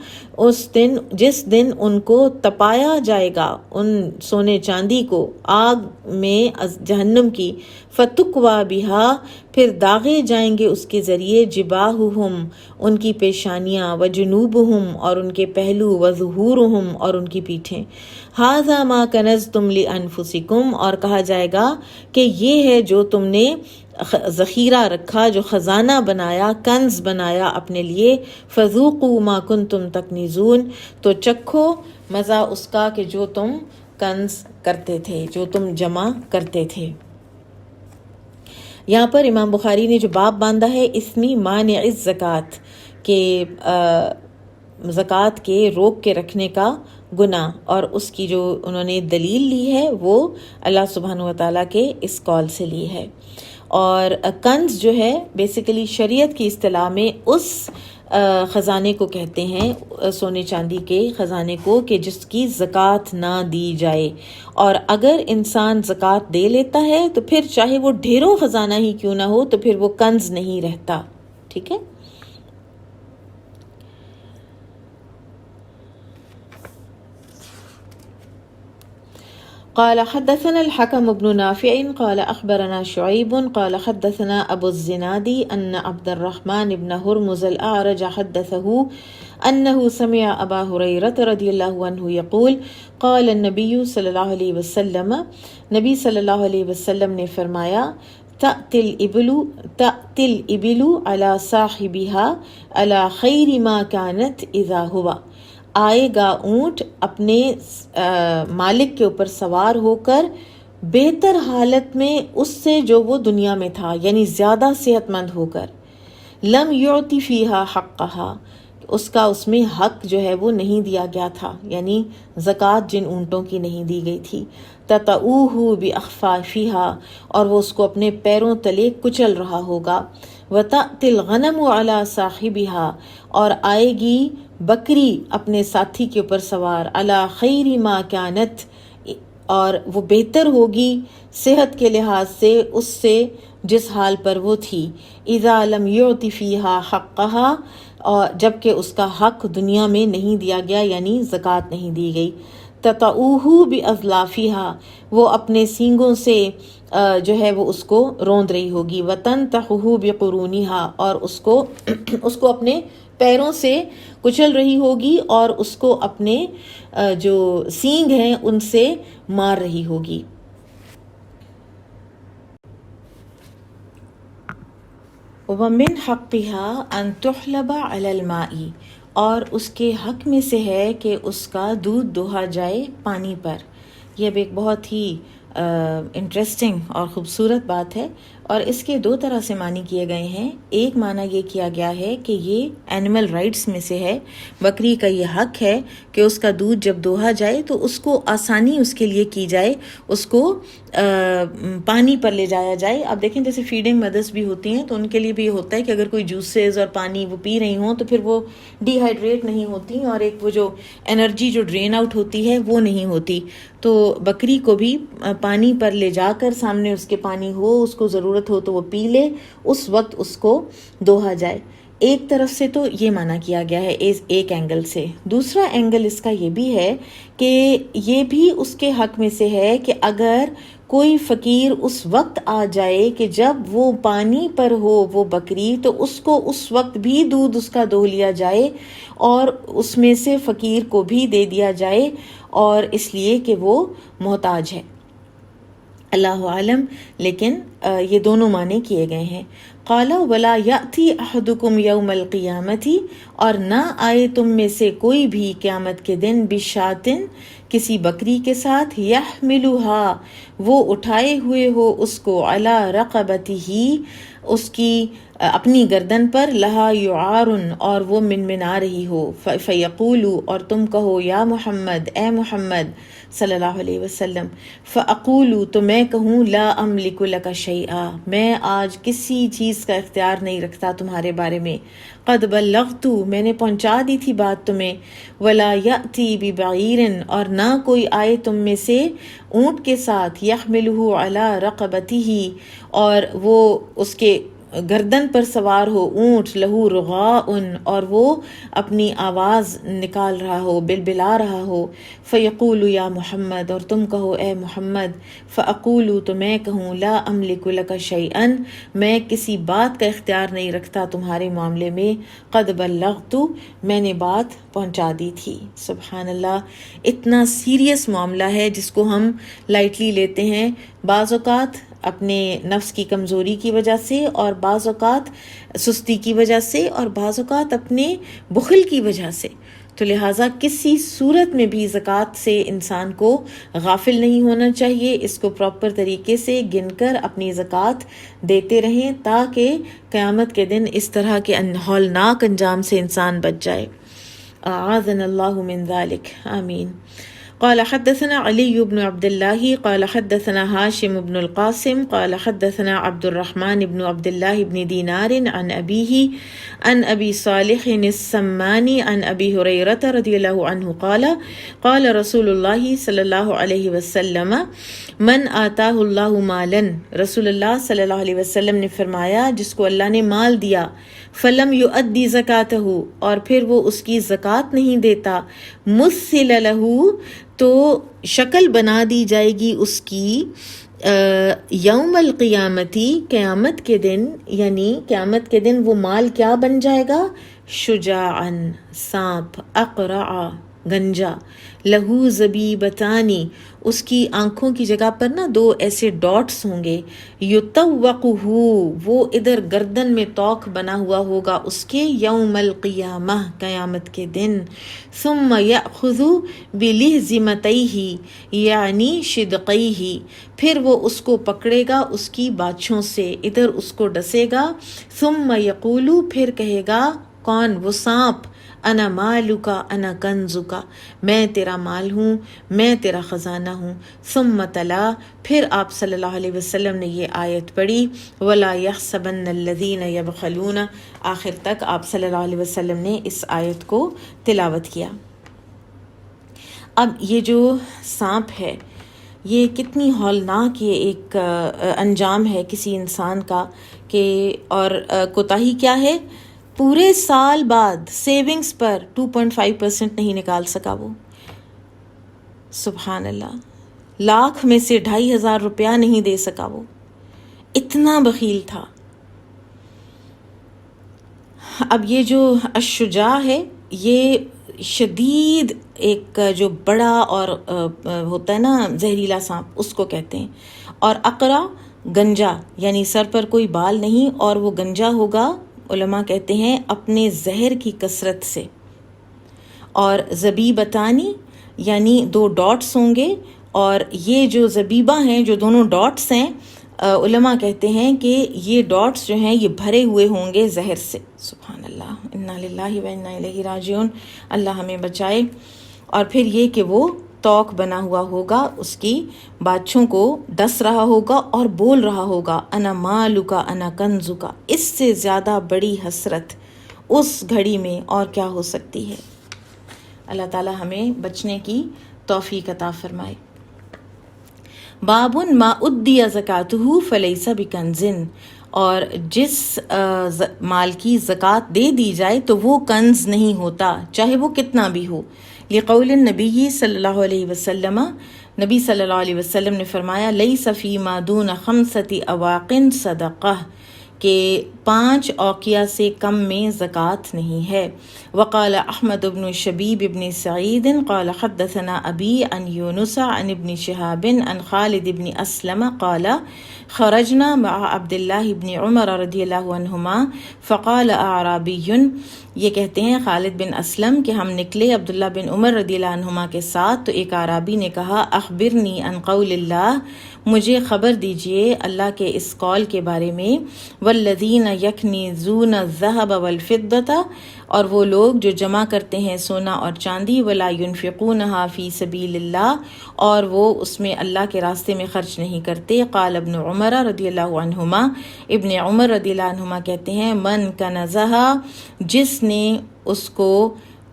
اس دن جس دن ان کو تپایا جائے گا ان سونے چاندی کو آگ میں جہنم کی، فتکوی بہا، پھر داغے جائیں گے اس کے ذریعے، جباہہم ان کی پیشانیاں، وجنوبہم اور ان کے پہلو، وظہورہم اور ان کی پیٹھیں، ھذا ما کنزتم لانفسکم، اور کہا جائے گا کہ یہ ہے جو تم نے ذخیرہ رکھا، جو خزانہ بنایا، کنز بنایا اپنے لیے، فذوقوا ما کنتم تکنزون، تو چکھو مزہ اس کا کہ جو تم کنز کرتے تھے، جو تم جمع کرتے تھے۔ یہاں پر امام بخاری نے جو باب باندھا ہے اسمی مانع الزکوٰۃ، کہ زکوٰۃ کے روک کے رکھنے کا گناہ، اور اس کی جو انہوں نے دلیل لی ہے وہ اللہ سبحانہ وتعالیٰ کے اس قول سے لی ہے۔ اور کنز جو ہے بیسیکلی شریعت کی اصطلاح میں اس خزانے کو کہتے ہیں، سونے چاندی کے خزانے کو، کہ جس کی زکوٰۃ نہ دی جائے، اور اگر انسان زکوٰۃ دے لیتا ہے تو پھر چاہے وہ ڈھیروں خزانہ ہی کیوں نہ ہو تو پھر وہ کنز نہیں رہتا، ٹھیک ہے۔ قال حدثنا الحكم بن نافع قال أخبرنا شعيب قال حدثنا أبو الزناد أن عبد الرحمن بن هرمز الأعرج حدثه أنه سمع أبا هريرة رضي الله عنه يقول قال النبي صلى الله عليه وسلم، نبی صلی اللہ علیہ وسلم نے فرمایا، تأتي الإبل على صاحبها على خير ما كانت إذا هو، آئے گا اونٹ اپنے مالک کے اوپر سوار ہو کر بہتر حالت میں اس سے جو وہ دنیا میں تھا، یعنی زیادہ صحت مند ہو کر، لم یعطی فیہا حقہا، اس کا اس میں حق جو ہے وہ نہیں دیا گیا تھا، یعنی زکوٰۃ جن اونٹوں کی نہیں دی گئی تھی، تطؤہ باخفافہا، اور وہ اس کو اپنے پیروں تلے کچل رہا ہوگا، وتأتی الغنم علی صاحبہا، اور آئے گی بکری اپنے ساتھی کے اوپر سوار، علی خیر ما کانت، اور وہ بہتر ہوگی صحت کے لحاظ سے اس سے جس حال پر وہ تھی، اذا لم یعطی فیہا حقہا، اور جبکہ اس کا حق دنیا میں نہیں دیا گیا، یعنی زکوٰۃ نہیں دی گئی، تطؤہ باظلافہا، وہ اپنے سینگوں سے جو ہے وہ اس کو روند رہی ہوگی، وتنتحہ بقرونہا، اور اس کو اپنے پیروں سے کچل رہی ہوگی اور اس کو اپنے جو سینگ ہیں ان سے مار رہی ہوگی۔ وَمِنْ حَقِّهَا أَن تُحْلَبَ عَلَى الْمَاءِ، اور اس کے حق میں سے ہے کہ اس کا دودھ دوہا جائے پانی پر۔ یہ اب ایک بہت ہی انٹرسٹنگ اور خوبصورت بات ہے، اور اس کے دو طرح سے معنی کیے گئے ہیں. ایک معنی یہ کیا گیا ہے کہ یہ اینیمل رائٹس میں سے ہے، بکری کا یہ حق ہے کہ اس کا دودھ جب دوہا جائے تو اس کو آسانی اس کے لیے کی جائے، اس کو پانی پر لے جایا جائے. آپ دیکھیں جیسے فیڈنگ مدرس بھی ہوتی ہیں تو ان کے لیے بھی یہ ہوتا ہے کہ اگر کوئی جوسز اور پانی وہ پی رہی ہوں تو پھر وہ ڈی ہائیڈریٹ نہیں ہوتی اور ایک وہ جو انرجی جو ڈرین آؤٹ ہوتی ہے وہ نہیں ہوتی. تو بکری کو بھی پانی پر لے جا کر سامنے اس کے پانی ہو، اس کو ضرورت ہو تو وہ پی لے، اس وقت اس کو دوہا جائے. ایک طرف سے تو یہ معنی کیا گیا ہے ایک اینگل سے. دوسرا اینگل اس کا یہ بھی ہے کہ یہ بھی اس کے حق میں سے ہے کہ اگر کوئی فقیر اس وقت آ جائے کہ جب وہ پانی پر ہو وہ بکری، تو اس کو اس وقت بھی دودھ اس کا دوہ لیا جائے اور اس میں سے فقیر کو بھی دے دیا جائے، اور اس لیے کہ وہ محتاج ہے. اللہ عالم، لیکن یہ دونوں معنی کیے گئے ہیں. قال ولا یأتی احدکم یوم القیامت، اور نہ آئے تم میں سے کوئی بھی قیامت کے دن بشاتن، کسی بکری کے ساتھ، یحملھا، وہ اٹھائے ہوئے ہو اس کو، علی رقبتہ، اس کی اپنی گردن پر، لہا یعار، اور وہ منمنا رہی ہو. فیقولوا، اور تم کہو، یا محمد، اے محمد صلی اللہ علیہ وسلم. فاقولوا، تو میں کہوں، لا املک لک شیئا، میں آج کسی چیز کا اختیار نہیں رکھتا تمہارے بارے میں. قد بلغت، میں نے پہنچا دی تھی بات تمہیں. ولا یأتی ببعیر، اور نہ کوئی آئے تم میں سے اونٹ کے ساتھ، یحملہ علی رقبتہ، اور وہ اس کے گردن پر سوار ہو اونٹ، لہو رغاء، اور وہ اپنی آواز نکال رہا ہو، بلبلا رہا ہو. فیقول یا محمد، اور تم کہو اے محمد. فاقول، تو میں کہوں، لا املک لک شیئا، میں کسی بات کا اختیار نہیں رکھتا تمہارے معاملے میں. قد بلغت، میں نے بات پہنچا دی تھی. سبحان اللہ، اتنا سیریس معاملہ ہے جس کو ہم لائٹلی لیتے ہیں، بعض اوقات اپنے نفس کی کمزوری کی وجہ سے، اور بعض اوقات سستی کی وجہ سے، اور بعض اوقات اپنے بخل کی وجہ سے. تو لہٰذا کسی صورت میں بھی زکوٰۃ سے انسان کو غافل نہیں ہونا چاہیے. اس کو پراپر طریقے سے گن کر اپنی زکوٰۃ دیتے رہیں تاکہ قیامت کے دن اس طرح کے ہولناک انجام سے انسان بچ جائے. اعاذنا اللہ من ذلک، آمین. قال حدثنا علي بن عبد الله قال حدثنا هاشم بن القاسم قال حدثنا عبد الرحمن بن عبد الله بن دينار عن أبيه عن أبي صالح السماني عن أبي هريرة رضي الله عنه قال قال رسول الله صلى الله عليه وسلم من آتاه الله مالا، رسول اللہ صلی اللہ علیہ وسلم نے فرمایا جس کو اللہ نے مال دیا، فلم یؤدی زکاتہ، اور پھر وہ اس کی زکوٰۃ نہیں دیتا، مثل لہ، تو شکل بنا دی جائے گی اس کی یوم القیامتی، قیامت کے دن، یعنی قیامت کے دن وہ مال کیا بن جائے گا؟ شجاعن، سانپ، اقرع، گنجا، لہو زبیبتانی، اس کی آنکھوں کی جگہ پر نا دو ایسے ڈاٹس ہوں گے، یطوقہ، وہ ادھر گردن میں توق بنا ہوا ہوگا اس کے، یوم القیامہ، قیامت کے دن. ثم یأخذ بلہزمتیہ، یعنی شدقیہ، پھر وہ اس کو پکڑے گا اس کی باچھوں سے، ادھر اس کو ڈسے گا. ثم یقول، پھر کہے گا، کون؟ وہ سانپ، انا مالک انا کنزک، میں تیرا مال ہوں، میں تیرا خزانہ ہوں. ثم تلا، پھر آپ صلی اللہ علیہ وسلم نے یہ آیت پڑھی، ولا یحسبن الذین یبخلون، آخر تک آپ صلی اللہ علیہ وسلم نے اس آیت کو تلاوت کیا. اب یہ جو سانپ ہے، یہ کتنی ہولناک یہ ایک انجام ہے کسی انسان کا، کہ اور کوتاہی کیا ہے، پورے سال بعد سیونگز پر 2.5% نہیں نکال سکا وہ. سبحان اللہ، لاکھ میں سے 2,500 روپیہ نہیں دے سکا وہ، اتنا بخیل تھا. اب یہ جو الشجاع ہے، یہ شدید ایک جو بڑا اور ہوتا ہے نا زہریلا سانپ، اس کو کہتے ہیں. اور اقرع، گنجا، یعنی سر پر کوئی بال نہیں، اور وہ گنجا ہوگا، علماء کہتے ہیں اپنے زہر کی کثرت سے. اور زبیبتانی، یعنی 2 ڈاٹس ہوں گے، اور یہ جو زبیبہ ہیں، جو دونوں ڈاٹس ہیں، علماء کہتے ہیں کہ یہ ڈاٹس جو ہیں یہ بھرے ہوئے ہوں گے زہر سے. سبحان اللہ، انا للہ و انا الیہ راجعون، اللہ ہمیں بچائے. اور پھر یہ کہ وہ توق بنا ہوا ہوگا، اس کی بادشوں کو ڈس رہا ہوگا اور بول رہا ہوگا انا مالکا انا کنزکا. اس سے زیادہ بڑی حسرت اس گھڑی میں اور کیا ہو سکتی ہے. اللہ تعالی ہمیں بچنے کی توفیق عطا فرمائے. باب ما ادی زکاتہ فلیس بکنز، اور جس مال کی زکوٰۃ دے دی جائے تو وہ کنز نہیں ہوتا، چاہے وہ کتنا بھی ہو. لقول النبی صلی اللہ علیہ وسلم، نبی صلی اللہ علیہ وسلم نے فرمایا لیس فی ما دون 5 اواق صدقہ، کہ 5 اوقیہ سے کم میں زکوٰۃ نہیں ہے. وقال احمد بن شبیب بن سعید قال حدثنا ابی عن یونس عن ابن شہاب عن خالد بن اسلم قال خرجنا مع عبد اللہ بن عمر رضی اللہ عنہما فقال اعرابی، یہ کہتے ہیں خالد بن اسلم کہ ہم نکلے عبداللہ بن عمر رضی اللہ عنہما کے ساتھ، تو ایک اعرابی نے کہا اخبرنی عن قول اللہ، مجھے خبر دیجئے اللہ کے اس قول کے بارے میں، والذین یکنزون الذہب والفضة، اور وہ لوگ جو جمع کرتے ہیں سونا اور چاندی، ولا ینفقونہا فی سبیل اللہ، اور وہ اس میں اللہ کے راستے میں خرچ نہیں کرتے. قال ابن عمر رضی اللہ عنہما، ابن عمر رضی اللہ عنہما کہتے ہیں من کنزہا، جس نے اس کو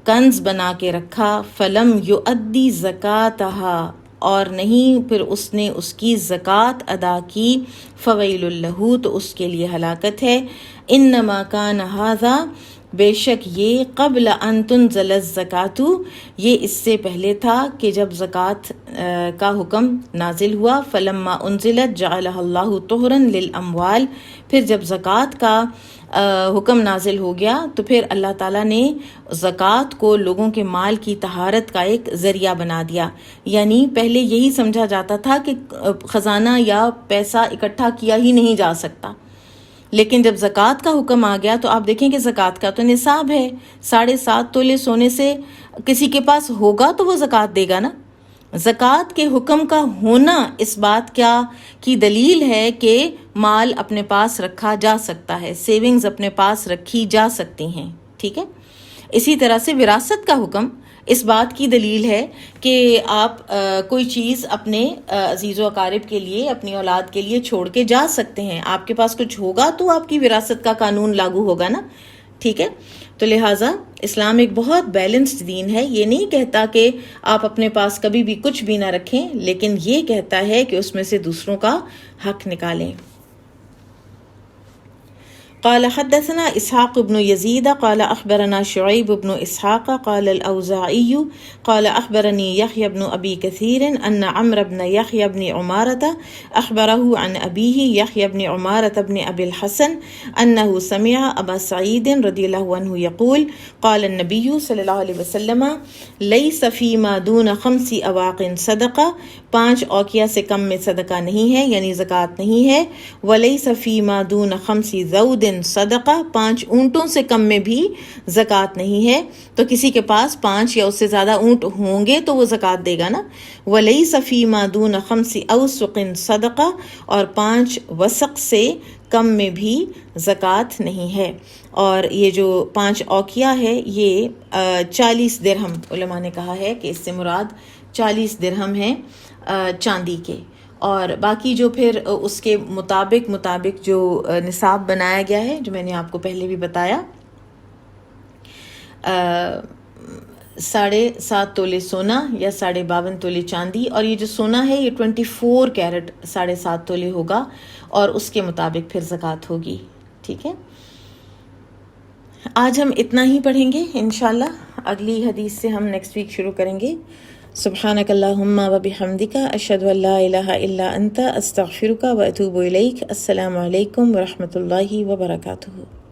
کنز بنا کے رکھا، فلم یؤدی زکاتہا، اور نہیں پھر اس نے اس کی زکوٰۃ ادا کی، فویل لہ، تو اس کے لیے ہلاکت ہے. انما کان ھذا، بے شک یہ قبل ان تنزل الزکاۃ، یہ اس سے پہلے تھا کہ جب زکوٰۃ کا حکم نازل ہوا. فلما انزلت جعلها اللہ طہرا للاموال، پھر جب زکوٰۃ کا حکم نازل ہو گیا تو پھر اللہ تعالیٰ نے زکوٰۃ کو لوگوں کے مال کی طہارت کا ایک ذریعہ بنا دیا. یعنی پہلے یہی سمجھا جاتا تھا کہ خزانہ یا پیسہ اکٹھا کیا ہی نہیں جا سکتا، لیکن جب زکوٰۃ کا حکم آ گیا تو آپ دیکھیں کہ زکوٰۃ کا تو نصاب ہے 7.5 تولے سونے سے کسی کے پاس ہوگا تو وہ زکوٰۃ دے گا نا. زکوٰۃ کے حکم کا ہونا اس بات کیا کی دلیل ہے کہ مال اپنے پاس رکھا جا سکتا ہے، سیونگز اپنے پاس رکھی جا سکتی ہیں. ٹھیک ہے، اسی طرح سے وراثت کا حکم اس بات کی دلیل ہے کہ آپ کوئی چیز اپنے عزیز و اقارب کے لیے، اپنی اولاد کے لیے چھوڑ کے جا سکتے ہیں. آپ کے پاس کچھ ہوگا تو آپ کی وراثت کا قانون لاگو ہوگا نا. ٹھیک ہے، تو لہٰذا اسلام ایک بہت بیلنسڈ دین ہے. یہ نہیں کہتا کہ آپ اپنے پاس کبھی بھی کچھ بھی نہ رکھیں، لیکن یہ کہتا ہے کہ اس میں سے دوسروں کا حق نکالیں. قال حدثنا اسحاق بن يزيد قال اخبرنا شعيب بن اسحاق قال الاوزاعي قال اخبرني يحيى بن ابي كثير ان عمرو بن يحيى بن عمارة اخبره عن ابيه يحيى بن عمارة بن ابي الحسن انه سمع ابا سعيد رضي الله عنه يقول قال النبي صلى الله عليه وسلم ليس فيما دون 5 اواق صدقة، 5 اوقیہ سے کم میں صدقہ نہیں ہے، یعنی زکوٰۃ نہیں ہے. وليس فيما دون 5 ذود صدقہ، 5 اونٹوں سے کم میں بھی زکوٰۃ نہیں ہے. تو کسی کے پاس 5 یا اس سے زیادہ اونٹ ہوں گے تو وہ زکوٰۃ دے گا نا. ولیس فیما دون 5 اوسق صدقہ، اور 5 وسق سے کم میں بھی زکوٰۃ نہیں ہے. اور یہ جو 5 اوقیہ ہے یہ 40 درہم، علماء نے کہا ہے کہ اس سے مراد 40 درہم ہیں چاندی کے. اور باقی جو پھر اس کے مطابق جو نصاب بنایا گیا ہے، جو میں نے آپ کو پہلے بھی بتایا، 7.5 تولے سونا یا 52.5 تولے چاندی. اور یہ جو سونا ہے یہ 24 کیرٹ 7.5 تولے ہوگا، اور اس کے مطابق پھر زکوٰۃ ہوگی. ٹھیک ہے، آج ہم اتنا ہی پڑھیں گے انشاءاللہ. اگلی حدیث سے ہم نیکسٹ ویک شروع کریں گے. سبحانک اللہم و بحمدک، اشہد ان لا الہ الا انت، استغفرک و اتوب الیک. السلام علیکم و رحمۃ اللہ وبرکاتہ.